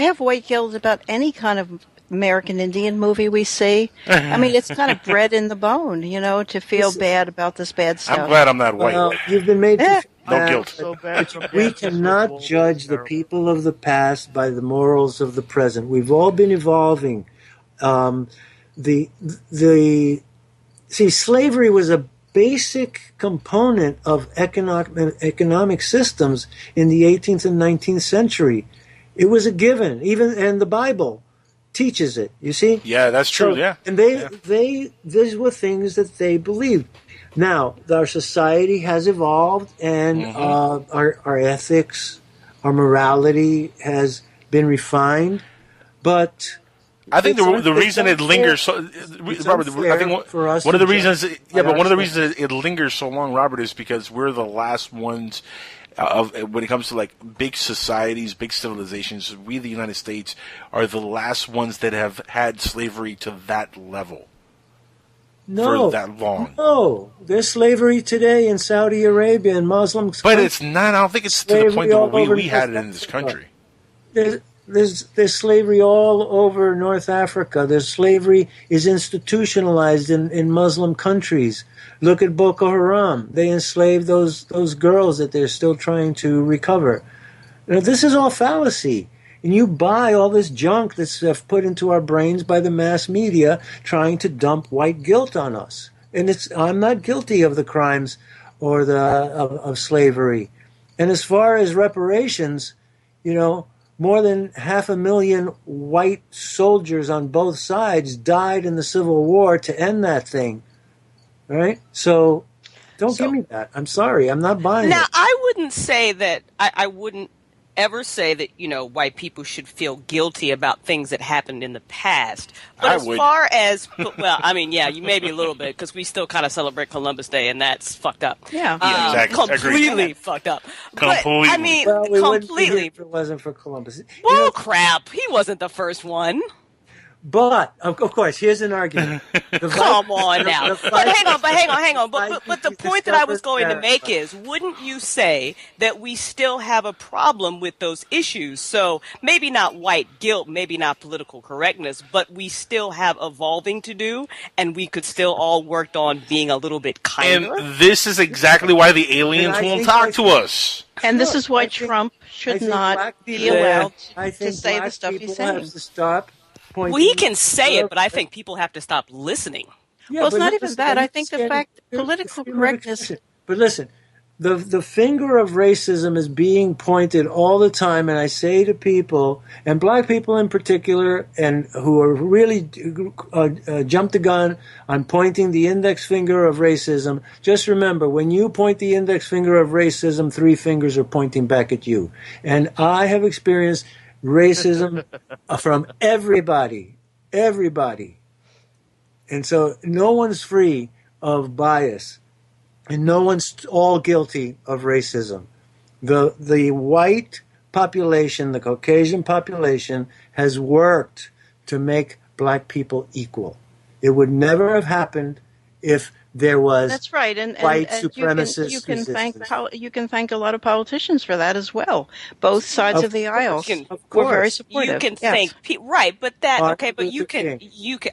have white guilt about any kind of American Indian movie we see. I mean, it's kind of bred in the bone, to feel bad about this bad stuff. I'm glad I'm not white. Well, you've been made to no guilt. So bad, we cannot judge the people of the past by the morals of the present. We've all been evolving. See, slavery was a basic component of economic systems in the 18th and 19th century. It was a given, and the Bible teaches it. You see? Yeah, that's true. And these were things that they believed. Now, our society has evolved, and our ethics, our morality has been refined, but I think the reason it lingers so, Robert, I think one of the reasons, it lingers so long, Robert, is because we're the last ones when it comes to like big societies, big civilizations. We, the United States, are the last ones that have had slavery to that level for that long. No, there's slavery today in Saudi Arabia and Muslim. But it's not. I don't think it's to the point that we had it in this country. There's slavery all over North Africa. There's slavery is institutionalized in Muslim countries. Look at Boko Haram. They enslaved those girls that they're still trying to recover. This is all fallacy. And you buy all this junk that's put into our brains by the mass media trying to dump white guilt on us. And I'm not guilty of the crimes or of slavery. And as far as reparations, more than 500,000 white soldiers on both sides died in the Civil War to end that thing. All right? So don't give me that. I'm sorry. I'm not buying it. Now, I wouldn't say that I wouldn't ever say that, white people should feel guilty about things that happened in the past. But far as, you maybe a little bit, because we still kind of celebrate Columbus Day, and that's fucked up. Yeah. Exactly. Completely fucked up. Completely. Well, we completely. wouldn't be here if it wasn't for Columbus. Well, crap. He wasn't the first one. But, of course, here's an argument. Come on now. But hang on. But the point that I was going to make is, wouldn't you say that we still have a problem with those issues? So maybe not white guilt, maybe not political correctness, but we still have evolving to do, and we could still all work on being a little bit kinder. And this is exactly why the aliens won't talk to us. And this is why Trump should not be allowed to say the stuff he's saying. Have to stop pointing. Well, he can say it, but I think people have to stop listening. Yeah, well, it's not even that. I think the fact political correctness. But listen, the finger of racism is being pointed all the time, and I say to people, and black people in particular, and who are really jump the gun on pointing the index finger of racism, just remember, when you point the index finger of racism, 3 fingers are pointing back at you. And I have experienced racism from everybody. And so no one's free of bias. And no one's all guilty of racism. The white population, the Caucasian population, has worked to make black people equal. It would never have happened if there was that's right, and white supremacist you can thank a lot of politicians for that as well. Both sides of the aisle were very supportive. You can thank right, but you can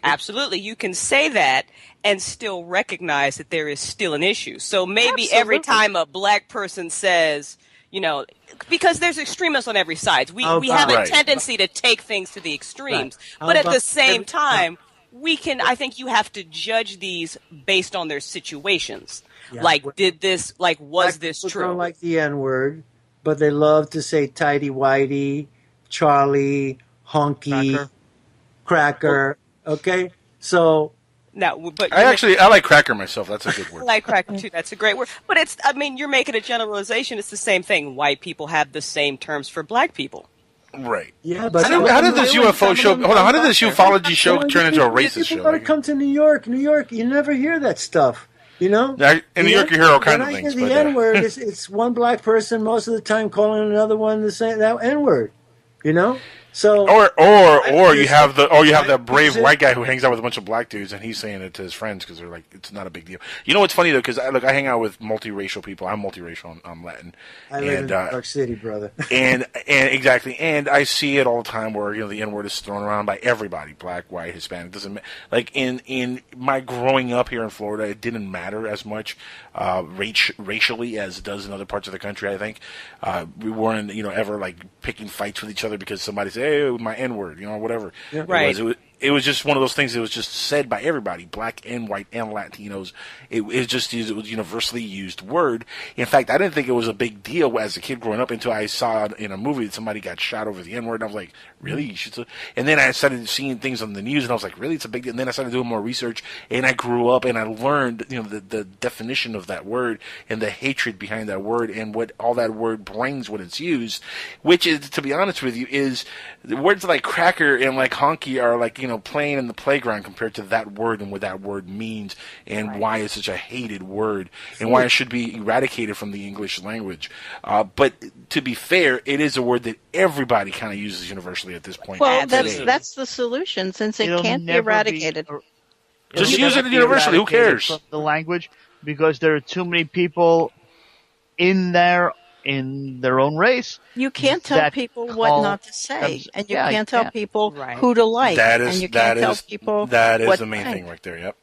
absolutely you can say that and still recognize that there is still an issue. So maybe every time a black person says, because there's extremists on every side. We have a tendency to take things to the extremes, but at the same time. I think you have to judge these based on their situations. Yeah. Was this true? Don't like the N-word, but they love to say tighty whitey, Charlie, honky, cracker. Okay? So. No, but I like cracker myself. That's a good word. I like cracker too. That's a great word. But you're making a generalization. It's the same thing. White people have the same terms for black people. Right. Yeah, but how did this UFO show? Hold on. How did this ufology show turn into a racist show? People gotta come to New York. New York, you never hear that stuff. In New York, you hear all kinds of things. The N-word, it's one black person most of the time calling another one the same that N-word. So or you have that brave white guy who hangs out with a bunch of black dudes and he's saying it to his friends because they're like, it's not a big deal. You know what's funny though, because I hang out with multiracial people. I'm multiracial. I'm Latin. I live in New York City, brother. and exactly, and I see it all the time where the N-word is thrown around by everybody, black, white, Hispanic. Doesn't matter. Like in my growing up here in Florida, it didn't matter as much racially as it does in other parts of the country. I think we weren't ever like picking fights with each other because somebody said, "Hey, my N-word," whatever. Yeah. Right. It was just one of those things that was just said by everybody, black and white and Latinos. It was universally used word. In fact, I didn't think it was a big deal as a kid growing up until I saw in a movie that somebody got shot over the N-word. And I was like, really? You should? And then I started seeing things on the news, and I was like, really? It's a big deal. And then I started doing more research, and I grew up, and I learned, the definition of that word and the hatred behind that word and what all that word brings when it's used, which is, to be honest with you, is words like cracker and like honky are like, playing in the playground compared to that word and what that word means and why it's such a hated word and why it should be eradicated from the English language. But to be fair, it is a word that everybody kind of uses universally at this point. Well, that's the solution, since it can't be eradicated. Just use it universally. Who cares? From the language, because there are too many people in their own race. You can't tell people what not to say, and you can't tell people who to like, and you can't tell people that is what the main thing right there. Yep.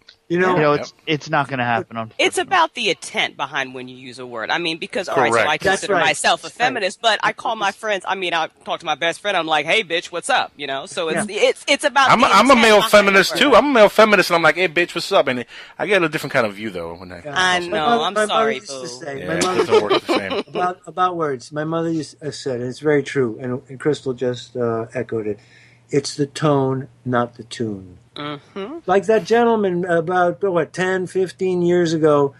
It's not going to happen. It's about the intent behind when you use a word. Because, all right, so I consider myself a feminist, but I call my friends. I talk to my best friend. I'm like, hey, bitch, what's up? So it's about. I'm a male feminist too. I'm a male feminist, and I'm like, hey, bitch, what's up? And I get a different kind of view though when I know. I'm sorry, boo. It doesn't work the same. About words. My mother said, and it's very true, and Crystal just echoed it. It's the tone, not the tune. Mm-hmm. Like that gentleman about 10, 15 years ago,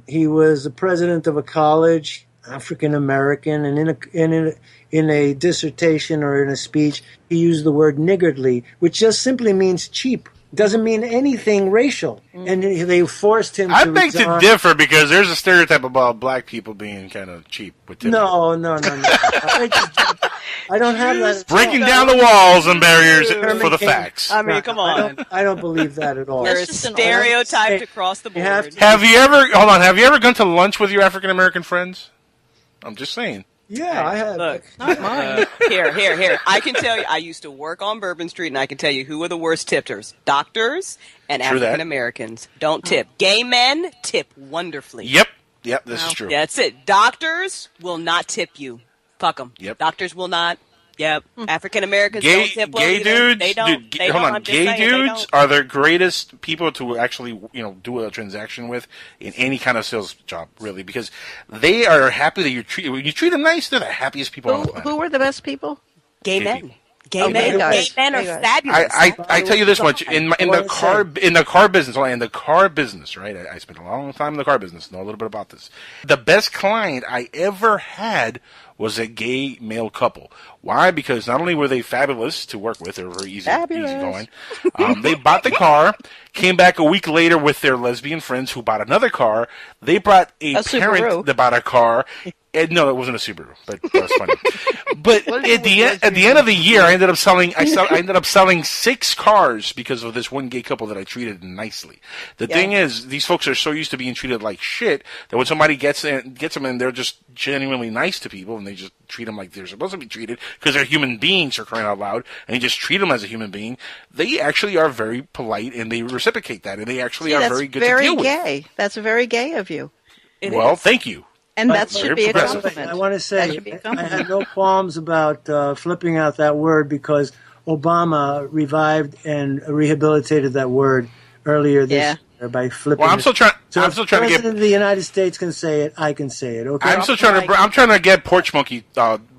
he was the president of a college, African American, and in a dissertation or in a speech, he used the word niggardly, which just simply means cheap. Doesn't mean anything racial, and they forced him. I beg to differ because there's a stereotype about black people being kind of cheap. No. I don't have that. Breaking down the walls and barriers for the facts. Come on. I don't believe that at all. There's stereotyped across the board. Have you ever gone to lunch with your African American friends? I'm just saying. Yeah, I have. Look, not mine. Here. I can tell you, I used to work on Bourbon Street, and I can tell you who are the worst tippers. Doctors and African Americans don't tip. Gay men tip wonderfully. Yep. Yep, this is true. Yeah, that's it. Doctors will not tip you. Fuck them. Yep. Doctors will not. Yep. African Americans Gay, don't tip well gay either. dudes, They don't. dude, hold on. Gay dudes are the greatest people to actually, do a transaction with in any kind of sales job, really, because they are happy that when you treat them nice, they're the happiest people on the planet. Who are the best people? Gay men. Gay men are fabulous. I tell you this much in the car business, right? I spent a long time in the car business. Know a little bit about this. The best client I ever had was a gay male couple. Why? Because not only were they fabulous to work with, they were very easy going. They bought the car, came back a week later with their lesbian friends who bought another car. They brought a parent Subaru. that bought a car. No, it wasn't a Subaru, but that was funny. But at the end of the year, I ended up selling 6 cars because of this one gay couple that I treated nicely. The thing is, these folks are so used to being treated like shit that when somebody gets them and they're just genuinely nice to people and they just treat them like they're supposed to be treated because they're human beings, for crying out loud, and you just treat them as a human being, they actually are very polite and they reciprocate that, and they actually are very good to deal with. That's very gay. That's very gay of you. Thank you. And that should be a compliment. I want to say, I had no qualms about flipping out that word because Obama revived and rehabilitated that word earlier this year by flipping it. I'm still trying if to the President of the United States can say it, I can say it, okay? I'm trying to get Porch Monkey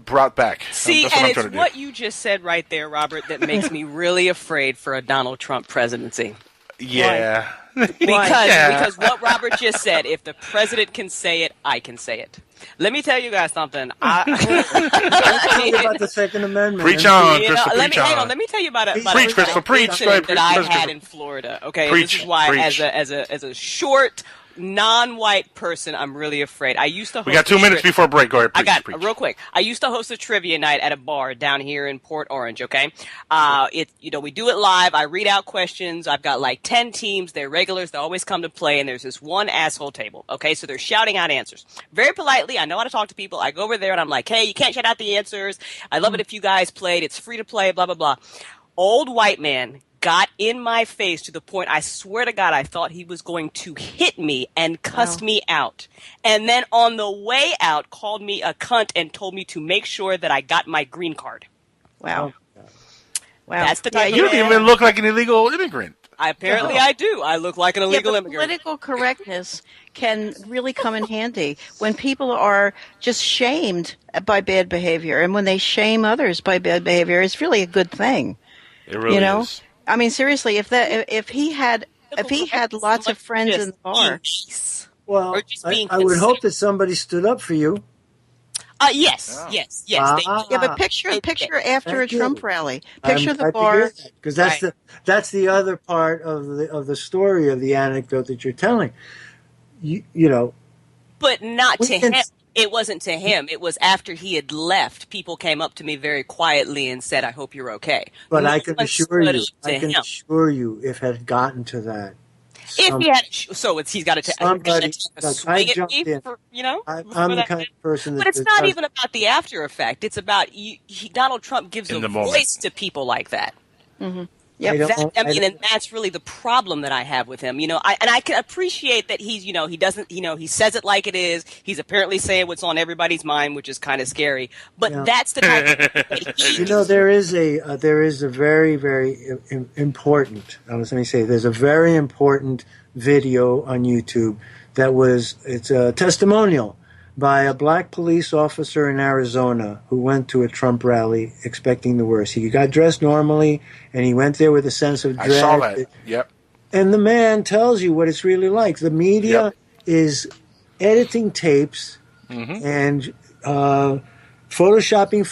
brought back. See, and it's what you just said right there, Robert, that makes me really afraid for a Donald Trump presidency. Yeah. Why? Because what Robert just said, if the president can say it, I can say it. Let me tell you guys something. Let's talk about the Second Amendment. Preach on, Crystal. Hang on. Let me tell you about Preach, Crystal. Preach. That I had in Florida. Okay, preach, this is why, preach. as a short, non-white person, I'm really afraid. I used to. We got 2 minutes before break. Go ahead. Preach. Real quick. I used to host a trivia night at a bar down here in Port Orange. Okay, we do it live. I read out questions. I've got like 10 teams. They're regulars. They always come to play, and there's this one asshole table. Okay, so they're shouting out answers very politely. I know how to talk to people. I go over there and I'm like, hey, you can't shout out the answers. I love it if you guys played. It's free to play. Blah blah blah. Old white man got in my face to the point, I swear to God, I thought he was going to hit me and cuss me out. And then on the way out, called me a cunt and told me to make sure that I got my green card. Wow. That's the type of You don't even look like an illegal immigrant. Apparently I do. I look like an illegal immigrant. Political correctness can really come in handy when people are just shamed by bad behavior. And when they shame others by bad behavior, it's really a good thing. It really is. I mean, seriously, if he had lots of friends in the bar. Well, I would hope that somebody stood up for you. Yes. But picture after a Trump rally. Picture the bar. Because that's the other part of the story of the anecdote that you're telling. You know. But not to him. It wasn't to him. It was after he had left. People came up to me very quietly and said, I hope you're okay. But I can assure you, if it had gotten to that. If he had, he's got to somebody, swing at me, I'm the kind of person But it's not even about the after effect. It's about Donald Trump gives a voice to people like that. Mm-hmm. Yep. And that's really the problem that I have with him. I can appreciate that he's, he doesn't, he says it like it is. He's apparently saying what's on everybody's mind, which is kind of scary. But that's the type of there is a very, very important, let me say, there's a very important video on YouTube it's a testimonial by a black police officer in Arizona who went to a Trump rally expecting the worst. He got dressed normally, and he went there with a sense of dread. I saw that. Yep. And the man tells you what it's really like. The media is editing tapes and photoshopping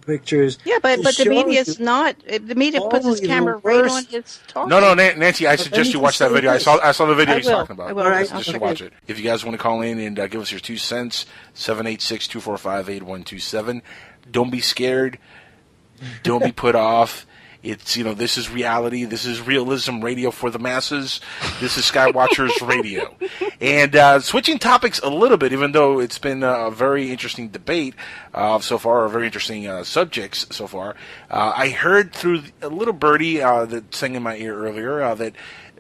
pictures. Yeah, but the media's not. The media puts his camera right on his talk. No, Nancy, I suggest you watch that video. I saw the video he's talking about. I will. Right. Just to watch it. If you guys want to call in and give us your 2 cents, 786-245-8127. Don't be scared. Don't be put off. It's, this is reality. This is realism radio for the masses. This is Skywatchers Radio. And switching topics a little bit, even though it's been a very interesting debate so far, or very interesting subjects so far, I heard through a little birdie that sang in my ear earlier that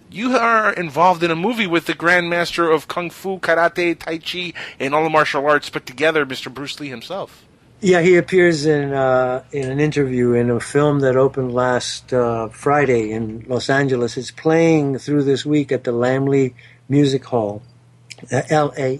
you are involved in a movie with the Grandmaster of Kung Fu, Karate, Tai Chi, and all the martial arts put together, Mr. Bruce Lee himself. Yeah, he appears in an interview in a film that opened last Friday in Los Angeles. It's playing through this week at the Laemmle Music Hall. Laemmle.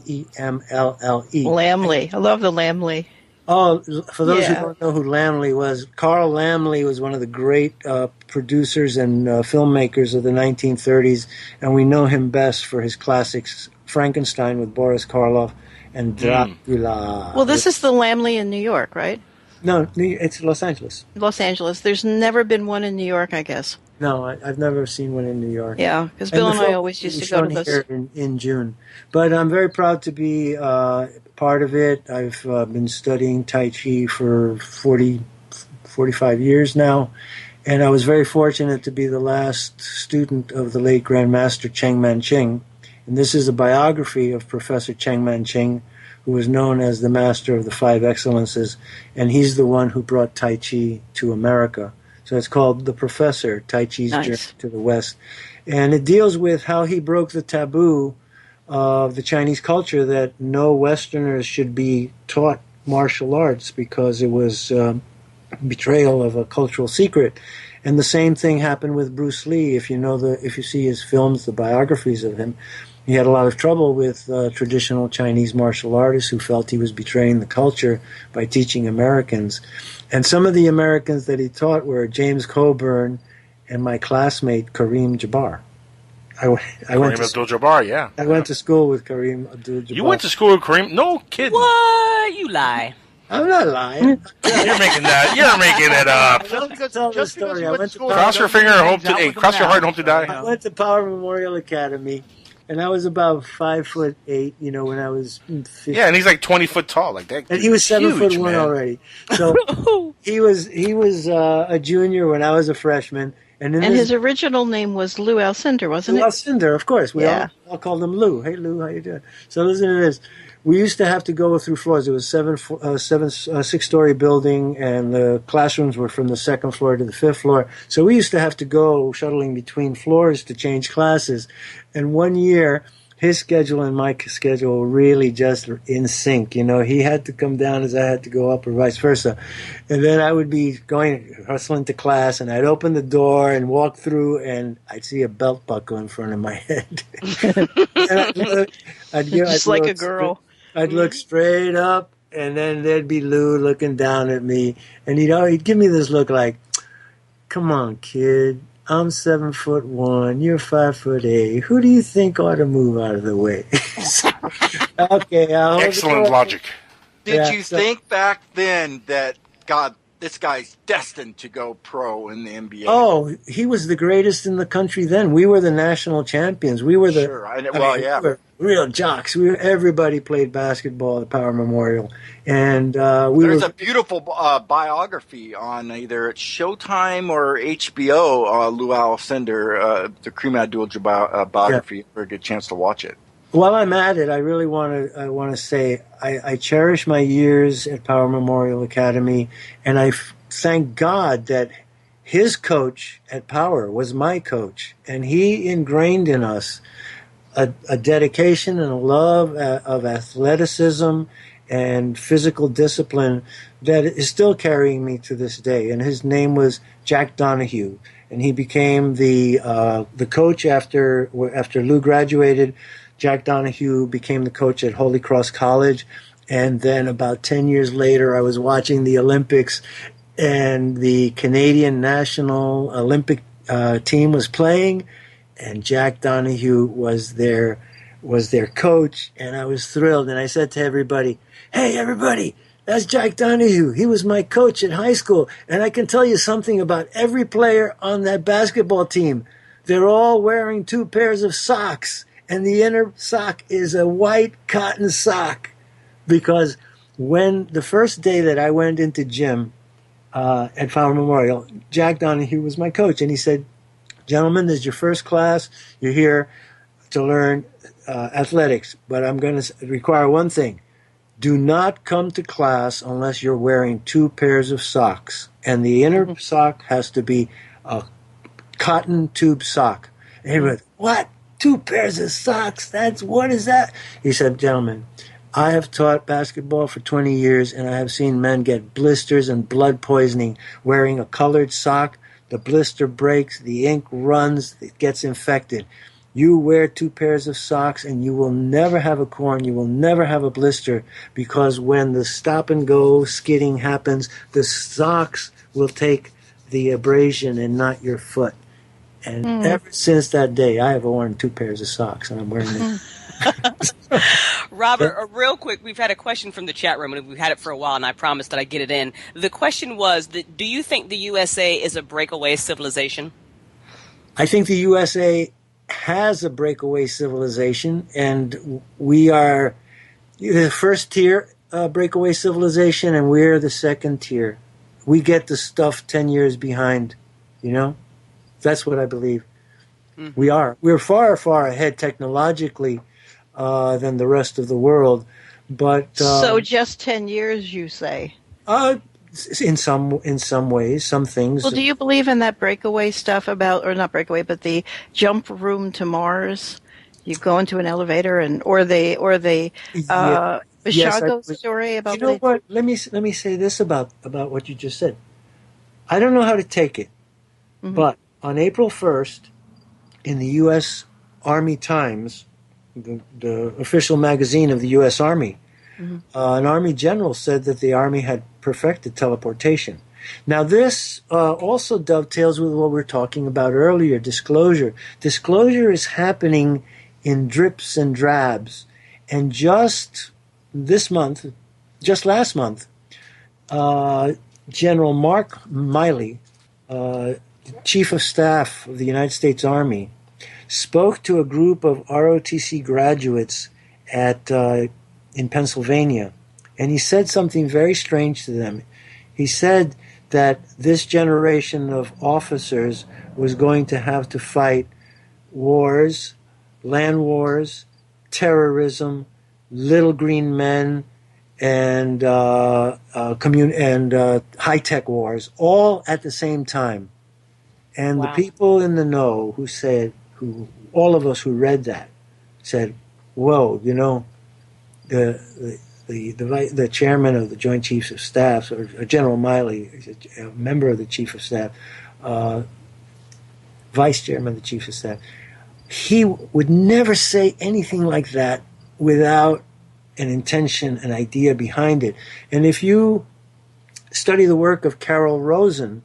Laemmle. I love the Laemmle. Oh, for those who don't know who Laemmle was, Carl Laemmle was one of the great producers and filmmakers of the 1930s, and we know him best for his classics Frankenstein with Boris Karloff and Dracula. Well, this is the Laemmle in New York, right? No, it's Los Angeles. Los Angeles. There's never been one in New York, I guess. No, I've never seen one in New York. Yeah, because Bill and I always used to go to those. Here in June. But I'm very proud to be part of it. I've been studying Tai Chi for 45 years now, and I was very fortunate to be the last student of the late Grandmaster Cheng Man-ching. And this is a biography of Professor Cheng Man-ching, who was known as the master of the five excellences, and he's the one who brought Tai Chi to America. So it's called The Professor, Tai Chi's Journey to the West. And it deals with how he broke the taboo of the Chinese culture that no Westerners should be taught martial arts because it was betrayal of a cultural secret. And the same thing happened with Bruce Lee. If you see his films, the biographies of him, he had a lot of trouble with traditional Chinese martial artists who felt he was betraying the culture by teaching Americans. And some of the Americans that he taught were James Coburn and my classmate Kareem Jabbar. Kareem Abdul-Jabbar, yeah. I went to school with Kareem Abdul-Jabbar. You went to school with Kareem? No kidding. What? You lie. I'm not lying. You're making that up. Tell the story. I went to cross your finger and hope to cross your heart and hope to die. I went to Power Memorial Academy, and I was about 5'8", when I was 15. Yeah, and he's like 20 foot tall, like that. And he was 7'1" already. So he was a junior when I was a freshman. And his original name was Lou Alcindor, wasn't it? Lou Alcindor, of course. We all called him Lou. Hey, Lou, how you doing? So listen to this. We used to have to go through floors. It was a six-story building, and the classrooms were from the second floor to the fifth floor. So we used to have to go shuttling between floors to change classes. And one year, his schedule and my schedule were really just in sync. He had to come down as I had to go up, or vice versa. And then I would be hustling to class, and I'd open the door and walk through, and I'd see a belt buckle in front of my head. And Just like a girl. I'd look straight up, and then there'd be Lou looking down at me, and he'd give me this look like, "Come on, kid. I'm 7'1", you're 5'8". Who do you think ought to move out of the way?" Okay, excellent logic. Did you think back then that this guy's destined to go pro in the NBA? Oh, he was the greatest in the country then. We were the national champions. We were we were real jocks. Everybody played basketball at Power Memorial, and there's a beautiful biography on either it's Showtime or HBO. Lou Alcindor, the Kareem Abdul-Jabbar biography. Very good chance to watch it. While I'm at it, I really want to say I cherish my years at Power Memorial Academy, and I thank God that his coach at Power was my coach, and he ingrained in us a dedication and a love of athleticism and physical discipline that is still carrying me to this day. And his name was Jack Donahue, and he became the coach after Lou graduated. Jack Donahue became the coach at Holy Cross College, and then about 10 years later, I was watching the Olympics, and the Canadian national Olympic team was playing, and Jack Donahue was their coach, and I was thrilled. And I said to everybody, "Hey, everybody, that's Jack Donahue. He was my coach in high school, and I can tell you something about every player on that basketball team. They're all wearing 2 pairs of socks, and the inner sock is a white cotton sock." Because when the first day that I went into gym at Power Memorial, Jack Donahue was my coach, and he said, "Gentlemen, this is your first class. You're here to learn athletics, but I'm going to require one thing. Do not come to class unless you're wearing 2 pairs of socks, and the inner sock has to be a cotton tube sock. And he went, what? 2 pairs of socks? What is that? He said, gentlemen, I have taught basketball for 20 years, and I have seen men get blisters and blood poisoning wearing a colored sock. The blister breaks, the ink runs, it gets infected. You wear 2 pairs of socks, and you will never have a corn, you will never have a blister, because when the stop-and-go skidding happens, the socks will take the abrasion and not your foot. And ever since that day, I have worn 2 pairs of socks, and I'm wearing them. Robert, real quick, we've had a question from the chat room, and we've had it for a while, and I promised that I'd get it in. The question was, do you think the USA is a breakaway civilization? I think the USA has a breakaway civilization, and we are the first tier breakaway civilization, and we're the second tier. We get the stuff 10 years behind, you know? That's what I believe. Mm-hmm. We are. We're far, far ahead technologically than the rest of the world. But so just 10 years, you say? In some ways, some things. Well, do you believe in that breakaway stuff or not breakaway, but the jump room to Mars? You go into an elevator, or the Bishago story about. You know what? Let me say this about what you just said. I don't know how to take it, but on April 1st, in the U.S. Army Times, the official magazine of the U.S. Army, an Army general said that the Army had perfected teleportation. Now, this also dovetails with what we were talking about earlier, disclosure. Disclosure is happening in drips and drabs. And just last month, General Mark Miley, Chief of Staff of the United States Army, spoke to a group of ROTC graduates in Pennsylvania, and he said something very strange to them. He said that this generation of officers was going to have to fight wars, land wars, terrorism, little green men, and high-tech wars, all at the same time. And the people in the know all of us who read that said, "Whoa, you know, the chairman of the Joint Chiefs of Staff, or General Miley, a member of the Chief of Staff, vice chairman of the Chief of Staff, he would never say anything like that without an intention, an idea behind it." And if you study the work of Carol Rosen,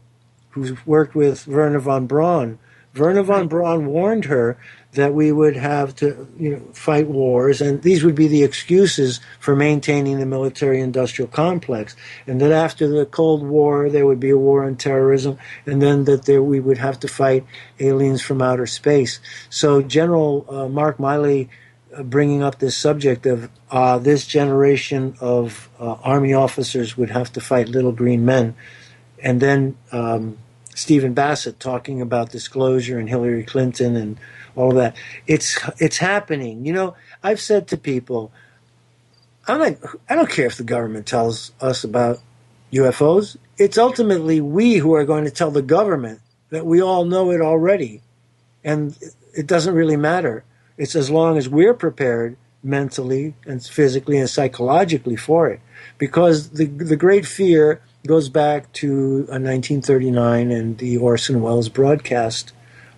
who's worked with Werner von Braun, Werner von Braun warned her that we would have to fight wars, and these would be the excuses for maintaining the military-industrial complex, and that after the Cold War there would be a war on terrorism, and then that we would have to fight aliens from outer space. So General Mark Miley bringing up this subject of this generation of Army officers would have to fight little green men, and then Stephen Bassett talking about disclosure and Hillary Clinton and all of that. It's happening. You know, I've said to people, I don't care if the government tells us about UFOs. It's ultimately we who are going to tell the government that we all know it already. And it doesn't really matter. It's as long as we're prepared mentally and physically and psychologically for it. Because the great fear goes back to 1939 and the Orson Welles broadcast.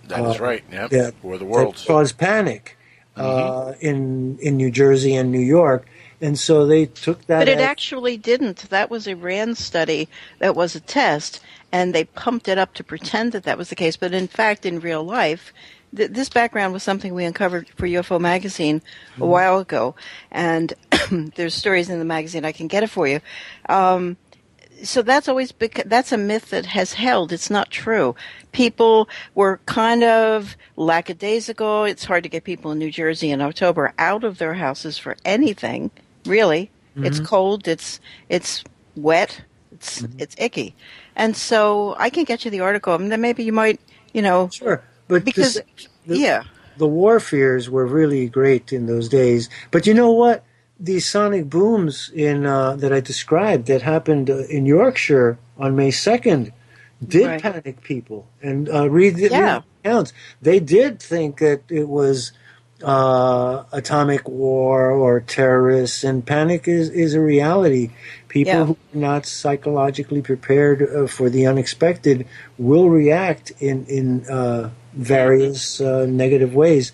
That is right, yeah, for the world. That caused panic in New Jersey and New York. And so they took that. But it actually didn't. That was a RAND study that was a test, and they pumped it up to pretend that was the case. But in fact, in real life, this background was something we uncovered for UFO Magazine a while ago. And there's stories in the magazine. I can get it for you. So that's a myth that has held. It's not true. People were kind of lackadaisical. It's hard to get people in New Jersey in October out of their houses for anything, really. It's cold. It's wet. It's icky. And so I can get you the article. And then maybe you might, Sure. But because, the war fears were really great in those days. But you know what? These sonic booms that I described that happened in Yorkshire on May 2nd did panic people. And read accounts. They did think that it was atomic war or terrorists, and panic is a reality. People who are not psychologically prepared for the unexpected will react in various negative ways.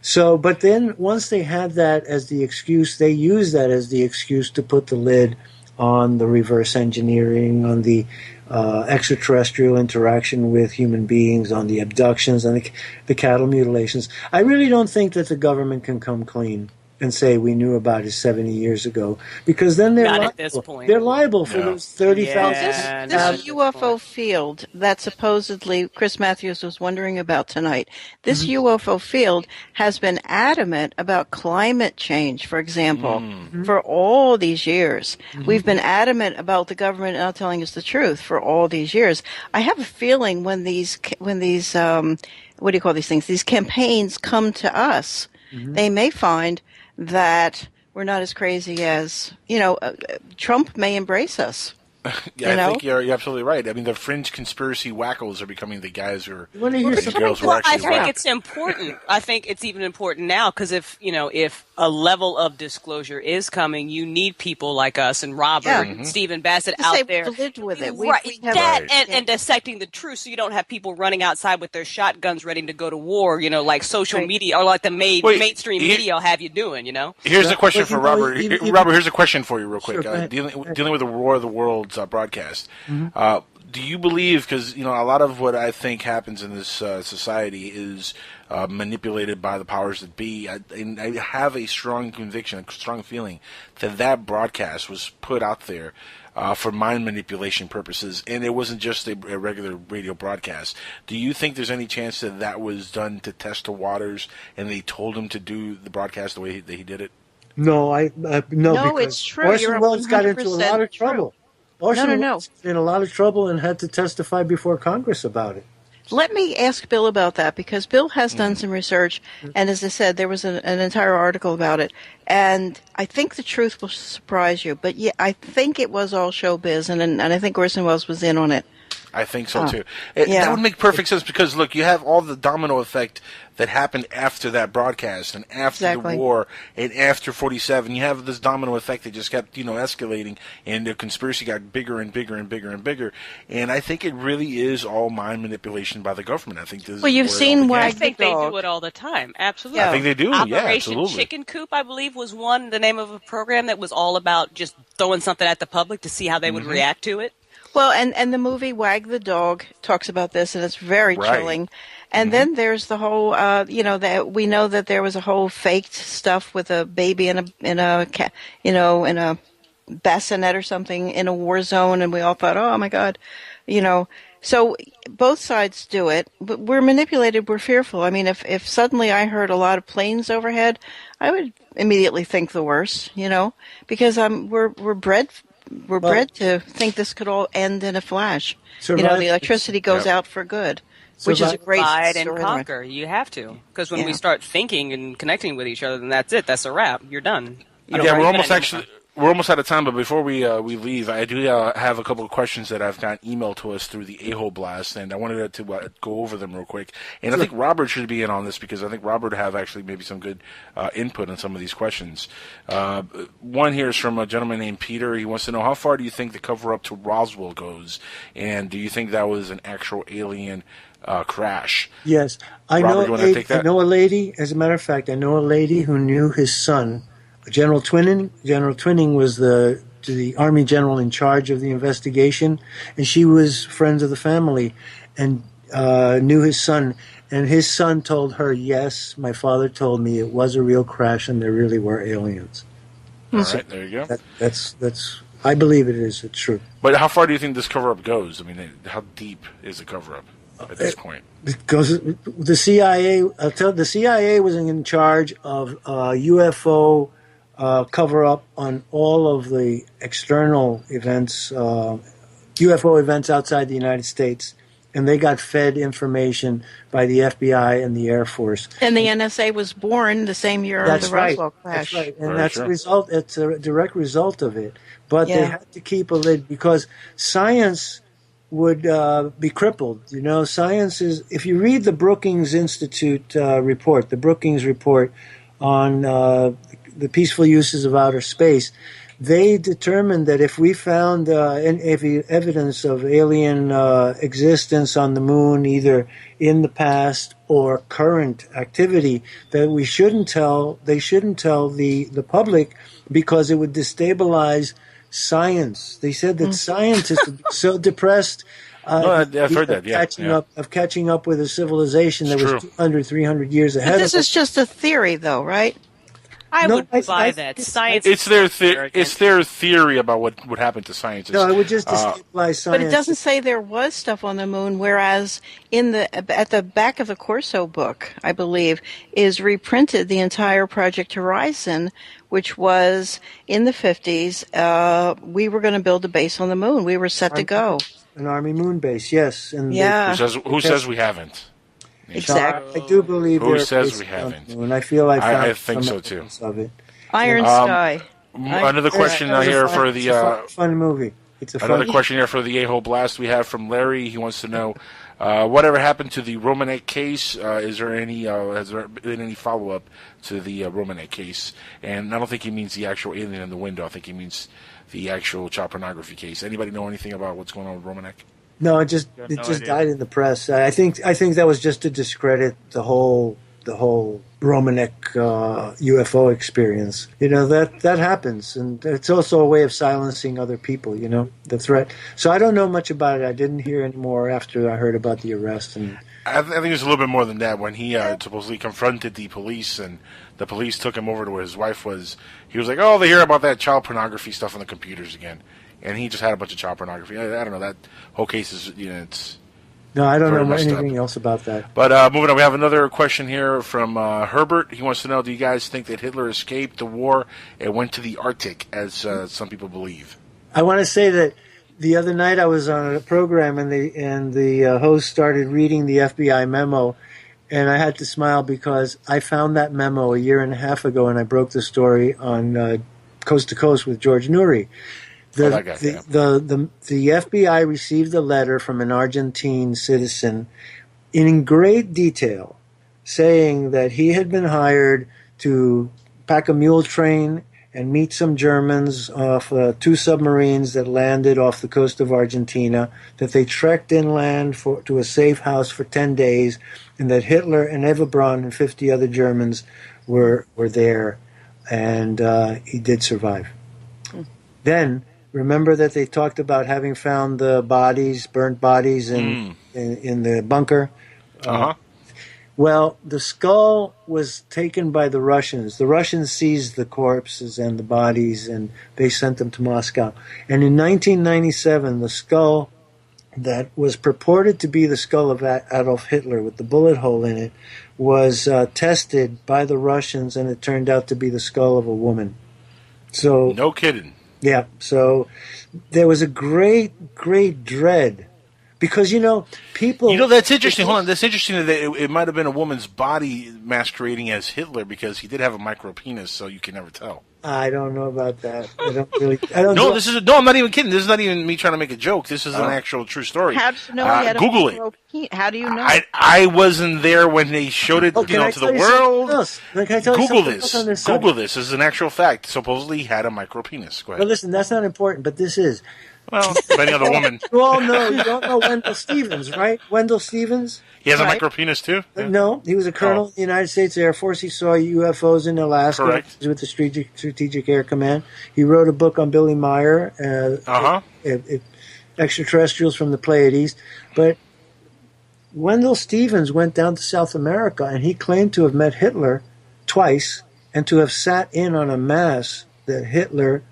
So, but then once they had that as the excuse, they used that as the excuse to put the lid on the reverse engineering, on the extraterrestrial interaction with human beings, on the abductions, on the cattle mutilations. I really don't think that the government can come clean and say we knew about it 70 years ago, because then they're Not liable. At this point. They're liable for those 30,000. This UFO field that supposedly Chris Matthews was wondering about tonight, this UFO field has been adamant about climate change, for example, for all these years. We've been adamant about the government not telling us the truth for all these years. I have a feeling when these what do you call these things? These campaigns come to us, they may find that we're not as crazy as, Trump may embrace us. Yeah, I think you're absolutely right. I mean, the fringe conspiracy wackos are becoming the guys who are I think it's important. I think it's even important now because if a level of disclosure is coming, you need people like us and Robert and Stephen Bassett out there. Lived with it. And dissecting the truth, so you don't have people running outside with their shotguns ready to go to war. Like social media or like the mainstream media will have you doing. Here's a question for Robert. Robert, here's a question for you, real quick. Dealing with the War of the Worlds broadcast. Do you believe, because a lot of what I think happens in this society is manipulated by the powers that be, and I have a strong conviction, a strong feeling that broadcast was put out there for mind manipulation purposes, and it wasn't just a regular radio broadcast. Do you think there's any chance that was done to test the waters, and they told him to do the broadcast the way that he did it? No, no, because it's true. Orson Welles got into a lot of trouble. Orson Welles was in a lot of trouble and had to testify before Congress about it. Let me ask Bill about that, because Bill has done some research, and as I said, there was an entire article about it, and I think the truth will surprise you, but I think it was all showbiz, and I think Orson Welles was in on it. I think so, too. That would make perfect sense because, look, you have all the domino effect that happened after that broadcast and after the war and after 47. You have this domino effect that just kept, escalating, and the conspiracy got bigger and bigger and bigger and bigger. And I think it really is all mind manipulation by the government. I think this you've seen Wag the Dog. I think they do it all the time. Absolutely. I think they do. Operation Chicken Coop, I believe, was the name of a program that was all about just throwing something at the public to see how they would react to it. Well, and the movie Wag the Dog talks about this, and it's very chilling. And then there's the whole, that we know that there was a whole faked stuff with a baby in a bassinet or something in a war zone, and we all thought, oh my God, So both sides do it, but we're manipulated. We're fearful. I mean, if suddenly I heard a lot of planes overhead, I would immediately think the worst, because we're bred. We're bred to think this could all end in a flash. The electricity goes out for good, which is a great divide and conquer. You have to, because when we start thinking and connecting with each other, then that's it. That's a wrap. You're done. We're almost out of time, but before we leave, I do have a couple of questions that I've got emailed to us through the A-hole blast, and I wanted to go over them real quick. And I think Robert should be in on this because I think Robert have actually maybe some good input on some of these questions. One here is from a gentleman named Peter. He wants to know, how far do you think the cover-up to Roswell goes, and do you think that was an actual alien crash? Yes. I know a lady, as a matter of fact, I know a lady who knew his son, General Twining. General Twining was the Army general in charge of the investigation, and she was friends of the family and knew his son. And his son told her, yes, my father told me it was a real crash and there really were aliens. All right, there you go. That's I believe it is. It's true. But how far do you think this cover-up goes? I mean, how deep is the cover-up at this point? Because the CIA, the CIA was in charge of UFO cover-up on all of the external events, UFO events outside the United States, and they got fed information by the FBI and the Air Force. And the NSA was born the same year of the Roswell crash. That's right, and that's a result. It's a direct result of it. But they had to keep a lid because science would be crippled. You know, science is, if you read the Brookings Institute report, the Brookings report on the peaceful uses of outer space, they determined that if we found evidence of alien existence on the moon, either in the past or current activity, that they shouldn't tell the public, because it would destabilize science. They said that scientists would be so depressed I've heard that. Catching up with a civilization that was 200, 300 years ahead of us. This is just a theory, though, right? I would buy that. Science. It's their theory about what would happen to scientists. No, it would just destabilize science. But it doesn't say there was stuff on the moon. Whereas at the back of the Corso book, I believe, is reprinted the entire Project Horizon, which was in the 50s. We were going to build a base on the moon. We were set to go. An Army moon base, yes. And who says we haven't? Exactly. I do believe. Who says we haven't? And I feel I think so too. Of it. Iron Sky. Another question here for the fun movie. It's a another question here for the A-hole blast we have from Larry. He wants to know whatever happened to the Romanek case. Is there any? Has there been any follow-up to the Romanek case? And I don't think he means the actual alien in the window. I think he means the actual child pornography case. Anybody know anything about what's going on with Romanek? No, it just died in the press. I think that was just to discredit the whole Romanek UFO experience. You know, that happens, and it's also a way of silencing other people. You know, the threat. So I don't know much about it. I didn't hear any more after I heard about the arrest. And I think it's a little bit more than that. When he supposedly confronted the police, and the police took him over to where his wife was, he was like, "Oh, they hear about that child pornography stuff on the computers again." And he just had a bunch of child pornography. I don't know. That whole case is, it's... No, I don't know anything else about that. But moving on, we have another question here from Herbert. He wants to know, do you guys think that Hitler escaped the war and went to the Arctic, as some people believe? I want to say that the other night I was on a program, and the host started reading the FBI memo, and I had to smile because I found that memo a year and a half ago, and I broke the story on Coast to Coast with George Noory. The FBI received a letter from an Argentine citizen in great detail saying that he had been hired to pack a mule train and meet some Germans off two submarines that landed off the coast of Argentina, that they trekked inland to a safe house for 10 days, and that Hitler and Eva Braun and 50 other Germans were there, and he did survive. Then... remember that they talked about having found the burnt bodies in the bunker? Well, the skull was taken by the Russians. The Russians seized the corpses and the bodies, and they sent them to Moscow. And in 1997, the skull that was purported to be the skull of Adolf Hitler with the bullet hole in it was tested by the Russians, and it turned out to be the skull of a woman. So no kidding. Yeah, so there was a great, great dread. Because, people... that's interesting. Hold on. That's interesting that it might have been a woman's body masquerading as Hitler, because he did have a micro penis, so you can never tell. I don't know about that. I'm not even kidding. This is not even me trying to make a joke. This is an actual true story. How do you know he had Google it. How do you know? I wasn't there when they showed it to the world. Google this. Google this. This is an actual fact. Supposedly he had a micro penis. Go ahead. Well, listen, that's not important, but this is. Well, any other woman. You all know Wendell Stevens, right? Wendell Stevens? He has a micro penis too? Yeah. No, he was a colonel in the United States Air Force. He saw UFOs in Alaska. Correct. He was with the Strategic Air Command. He wrote a book on Billy Meyer, Extraterrestrials from the Pleiades. But Wendell Stevens went down to South America, and he claimed to have met Hitler twice and to have sat in on a mass that Hitler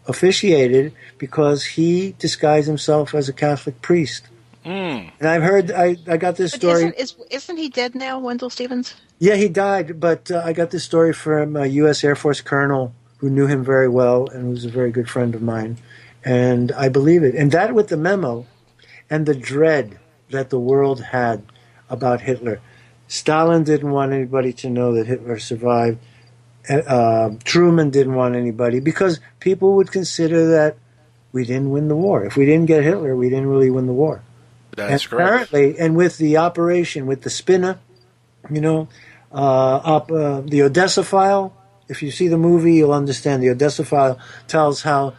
officiated because he disguised himself as a Catholic priest. And I've heard, I got this story. Isn't he dead now, Wendell Stevens? Yeah, he died, but I got this story from a U.S. Air Force colonel who knew him very well and was a very good friend of mine. And I believe it. And that with the memo and the dread that the world had about Hitler. Stalin didn't want anybody to know that Hitler survived. Truman didn't want anybody, because people would consider that we didn't win the war. If we didn't get Hitler, we didn't really win the war. That's correct. Apparently, and with the operation, with the spinner, the Odessa file, if you see the movie, you'll understand. The Odessa file tells how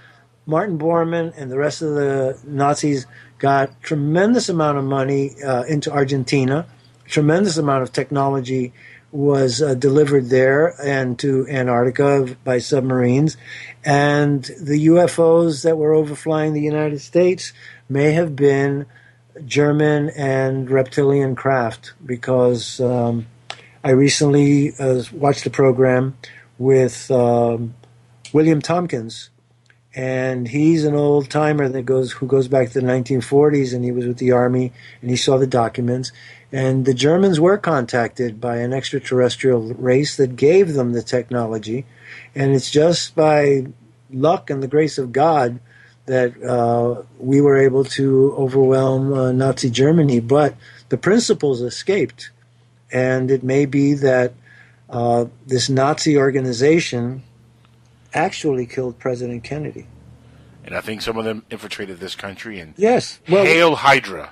Martin Bormann and the rest of the Nazis got tremendous amount of money into Argentina. Tremendous amount of technology was delivered there and to Antarctica by submarines. And the UFOs that were overflying the United States may have been German and reptilian craft, because I recently watched a program with William Tompkins, and he's an old timer who goes back to the 1940s, and he was with the Army, and he saw the documents. And the Germans were contacted by an extraterrestrial race that gave them the technology, and it's just by luck and the grace of God that we were able to overwhelm Nazi Germany. But the principles escaped, and it may be that this Nazi organization actually killed President Kennedy. And I think some of them infiltrated this country. And yes, Hail Hydra.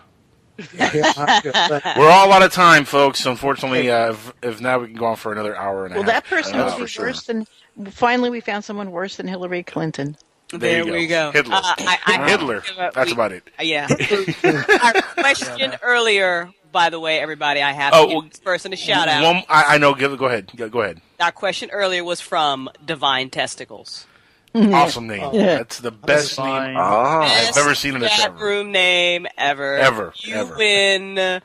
We're all out of time, folks. Unfortunately, if now we can go on for another hour and a half. Well, that person would be worse than. Finally, we found someone worse than Hillary Clinton. There we go. Hitler. Hitler. That's about it. Yeah. Our question earlier, by the way, everybody, I have to give this person a shout out. I know. Go ahead. Go ahead. Our question earlier was from Divine Testicles. Awesome name. Yeah. That's the best name I've ever seen in a chat room name ever. You win.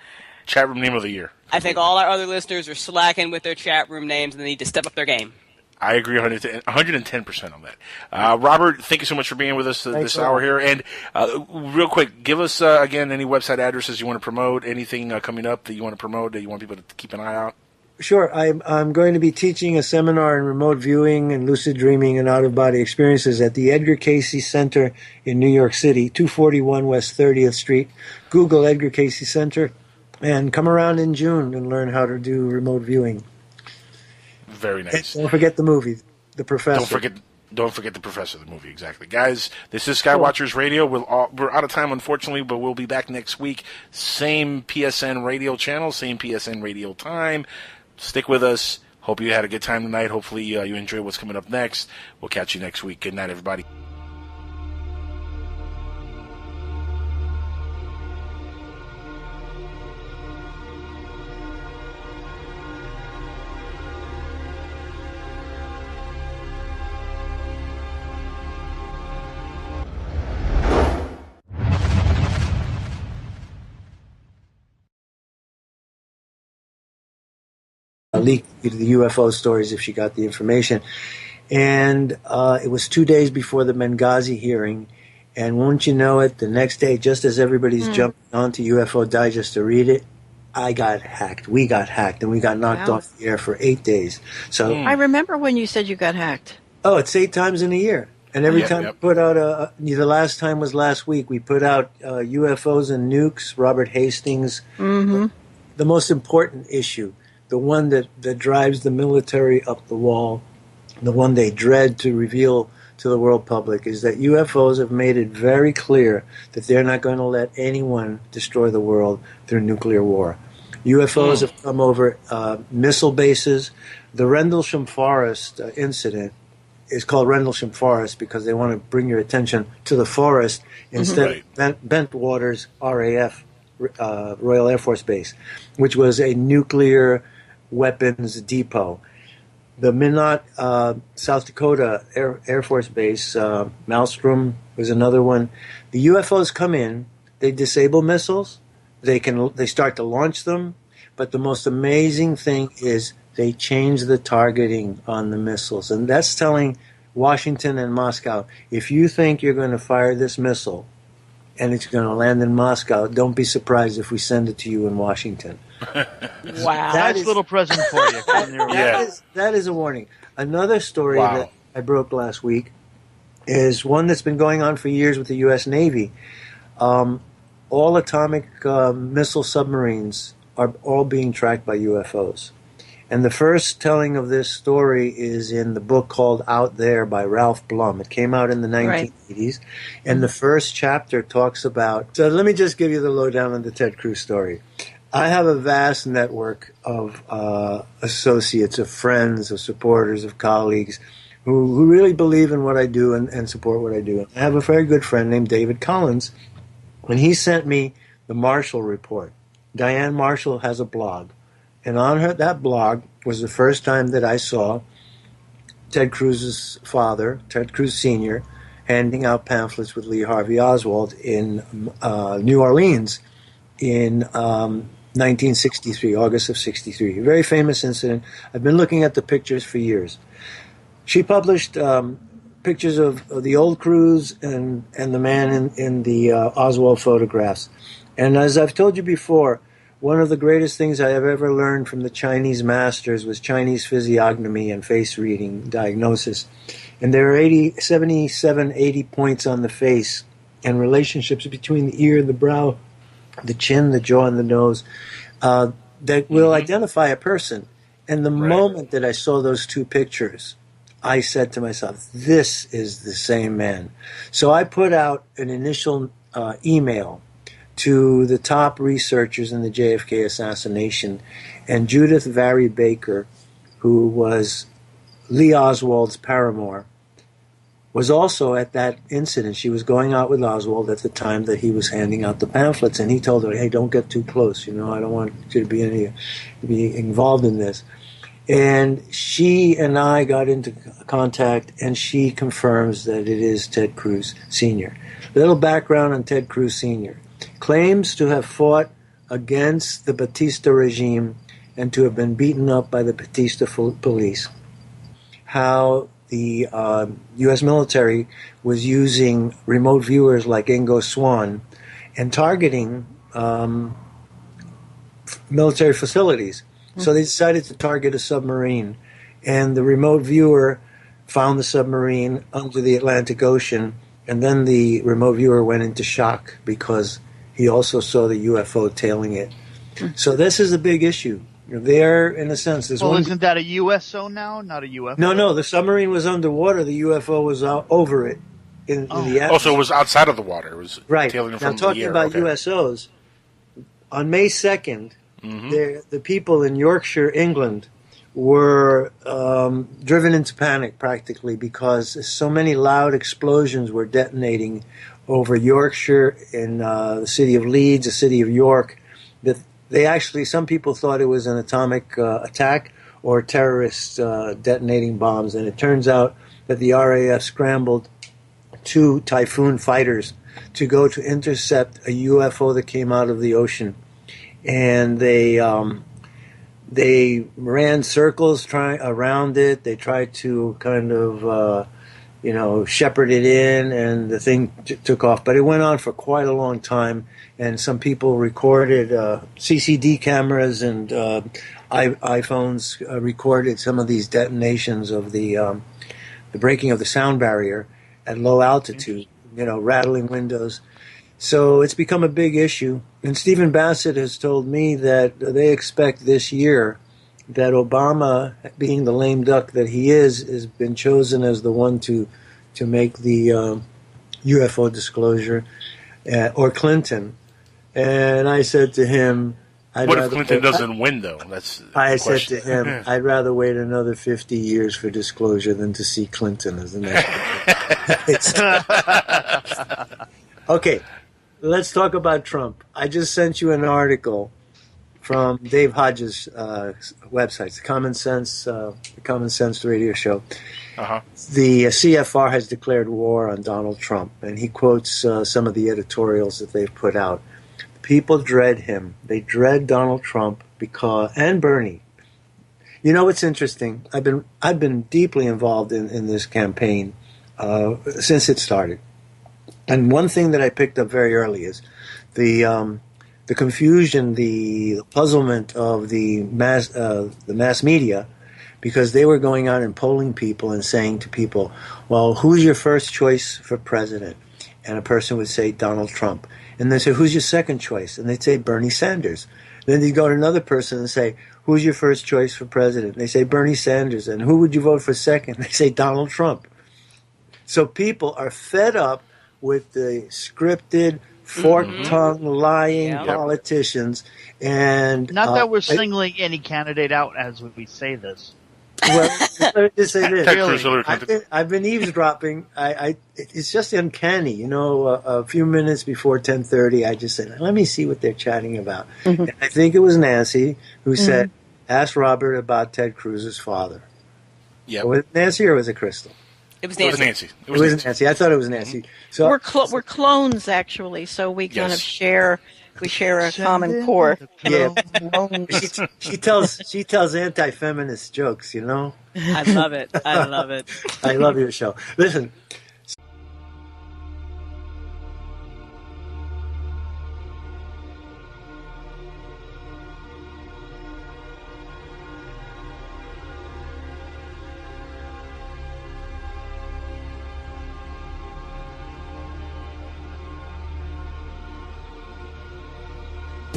Chat room name of the year. I think all our other listeners are slacking with their chat room names and they need to step up their game. I agree 110% on that. Robert, thank you so much for being with us this hour here. And real quick, give us, again, any website addresses you want to promote, anything coming up that you want to promote, that you want people to keep an eye out? Sure. I'm going to be teaching a seminar in remote viewing and lucid dreaming and out-of-body experiences at the Edgar Cayce Center in New York City, 241 West 30th Street. Google Edgar Cayce Center and come around in June and learn how to do remote viewing. Very nice. And don't forget the movie, The Professor. Don't forget The Professor, the movie, exactly. Guys, this is Skywatchers Radio. We're out of time, unfortunately, but we'll be back next week. Same PSN radio channel, same PSN radio time. Stick with us. Hope you had a good time tonight. Hopefully you enjoy what's coming up next. We'll catch you next week. Good night, everybody. Leak the UFO stories if she got the information. And it was 2 days before the Benghazi hearing. And won't you know it, the next day, just as everybody's jumping onto UFO Digest to read it, I got hacked. We got hacked, and we got knocked off the air for 8 days. So I remember when you said you got hacked. Oh, it's 8 times in a year. And every time we put out the last time was last week, we put out UFOs and nukes, Robert Hastings. Mm-hmm. The most important issue, the one that drives the military up the wall, the one they dread to reveal to the world public, is that UFOs have made it very clear that they're not going to let anyone destroy the world through nuclear war. UFOs have come over missile bases. The Rendlesham Forest incident is called Rendlesham Forest because they want to bring your attention to the forest instead of Bentwaters RAF, Royal Air Force Base, which was a nuclear weapons depot. The Minot, South Dakota Air Force Base, Maelstrom was another one. The UFOs come in, they disable missiles, they start to launch them, but the most amazing thing is they change the targeting on the missiles. And that's telling Washington and Moscow, if you think you're going to fire this missile and it's going to land in Moscow, don't be surprised if we send it to you in Washington. Wow. That's a little present for you. That is a warning. Another story that I broke last week is one that's been going on for years with the U.S. Navy. All atomic missile submarines are all being tracked by UFOs. And the first telling of this story is in the book called Out There by Ralph Blum. It came out in the 1980s. And the first chapter talks about... So let me just give you the lowdown on the Ted Cruz story. I have a vast network of associates, of friends, of supporters, of colleagues who really believe in what I do and support what I do. I have a very good friend named David Collins, and he sent me the Marshall Report. Diane Marshall has a blog. And on that blog was the first time that I saw Ted Cruz's father, Ted Cruz Sr., handing out pamphlets with Lee Harvey Oswald in New Orleans in 1963, August of 63. A very famous incident. I've been looking at the pictures for years. She published pictures of the old Cruz and the man in the Oswald photographs. And as I've told you before, one of the greatest things I have ever learned from the Chinese masters was Chinese physiognomy and face reading diagnosis. And there are 77, 80 points on the face and relationships between the ear, the brow, the chin, the jaw, and the nose that will identify a person. And the moment that I saw those two pictures, I said to myself, this is the same man. So I put out an initial email to the top researchers in the JFK assassination, and Judith Vary Baker, who was Lee Oswald's paramour, was also at that incident. She was going out with Oswald at the time that he was handing out the pamphlets, and he told her, hey, don't get too close, I don't want you to be involved in this. And she and I got into contact, and she confirms that it is Ted Cruz Sr. A little background on Ted Cruz Sr. Claims to have fought against the Batista regime and to have been beaten up by the Batista police. How the U.S. military was using remote viewers like Ingo Swann and targeting military facilities. So they decided to target a submarine, and the remote viewer found the submarine under the Atlantic Ocean, and then the remote viewer went into shock because he also saw the UFO tailing it. So this is a big issue. There, in a sense, isn't that a USO now, not a UFO? No. The submarine was underwater. The UFO was over it in the atmosphere. Also, it was outside of the water. It was tailing now, from talking the air. about USOs, on May 2nd, the people in Yorkshire, England, were driven into panic practically because so many loud explosions were detonating over Yorkshire, in the city of Leeds, the city of York, that they actually, some people thought it was an atomic attack or terrorists detonating bombs, and it turns out that the RAF scrambled 2 Typhoon fighters to go to intercept a UFO that came out of the ocean. And they ran circles around it. They tried to kind of shepherd it in, and the thing took off. But it went on for quite a long time, and some people recorded CCD cameras and iPhones recorded some of these detonations of the breaking of the sound barrier at low altitude, rattling windows. So it's become a big issue. And Stephen Bassett has told me that they expect this year that Obama, being the lame duck that he is, has been chosen as the one to make the UFO disclosure, or Clinton. And I said to him, what if Clinton doesn't win, though? That's I said to him, I'd rather wait another 50 years for disclosure than to see Clinton as the next. Okay. Let's talk about Trump. I just sent you an article from Dave Hodges' website, the Common Sense Radio Show. The CFR has declared war on Donald Trump, and he quotes some of the editorials that they've put out. People dread him. They dread Donald Trump and Bernie. What's interesting? I've been deeply involved in this campaign since it started. And one thing that I picked up very early is the confusion, the puzzlement of the mass media, because they were going out and polling people and saying to people, well, who's your first choice for president? And a person would say Donald Trump. And they say, who's your second choice? And they'd say Bernie Sanders. Then they'd go to another person and say, who's your first choice for president? They say Bernie Sanders. And who would you vote for second? They say Donald Trump. So people are fed up with the scripted, fork-tongued, lying politicians. And not that we're singling any candidate out as we say this. Well, let me just say this. Really? I've been eavesdropping. It's just uncanny. You know, a few minutes before 10:30, I just said, let me see what they're chatting about. And I think it was Nancy who said, ask Robert about Ted Cruz's father. Yeah. Was it Nancy or was it Crystal? It was Nancy. It was Nancy. I thought it was Nancy. So we're clones, actually, so we kind of share. We share a common core. Yeah, she tells anti-feminist jokes. You know. I love it. I love it. I love your show. Listen.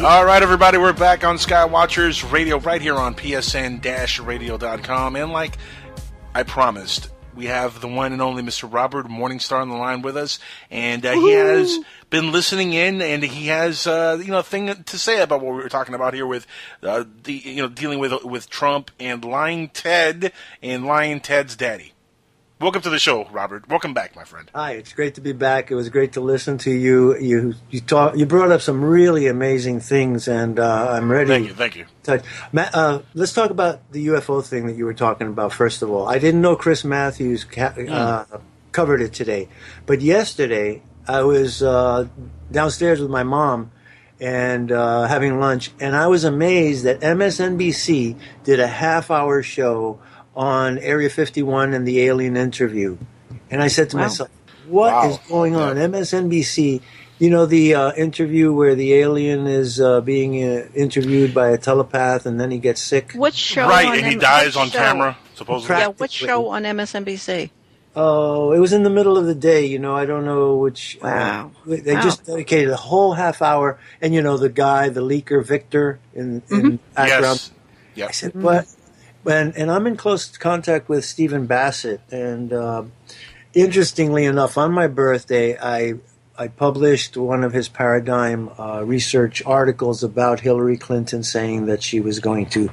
All right, everybody, we're back on Skywatchers Radio right here on PSN-radio.com. And like I promised, we have the one and only Mr. Robert Morningstar on the line with us. And he has been listening in, and he has a thing to say about what we were talking about here with dealing with Trump and lying Ted and lying Ted's daddy. Welcome to the show, Robert. Welcome back, my friend. Hi, it's great to be back. It was great to listen to you. You brought up some really amazing things, and I'm ready. Thank you. Matt, let's talk about the UFO thing that you were talking about, first of all. I didn't know Chris Matthews covered it today, but yesterday I was downstairs with my mom and having lunch, and I was amazed that MSNBC did a half-hour show on Area 51 and the alien interview. And I said to myself, what is going on? MSNBC, you know, the interview where the alien is being interviewed by a telepath and then he gets sick? What show? Right, and he dies on camera, supposedly. Yeah, what show on MSNBC? Oh, it was in the middle of the day, you know, I don't know which. They just dedicated a whole half hour. And, you know, the guy, the leaker, Victor, in background. Yes. Yep. I said, what? And I'm in close contact with Stephen Bassett. And interestingly enough, on my birthday, I published one of his paradigm research articles about Hillary Clinton saying that she was going to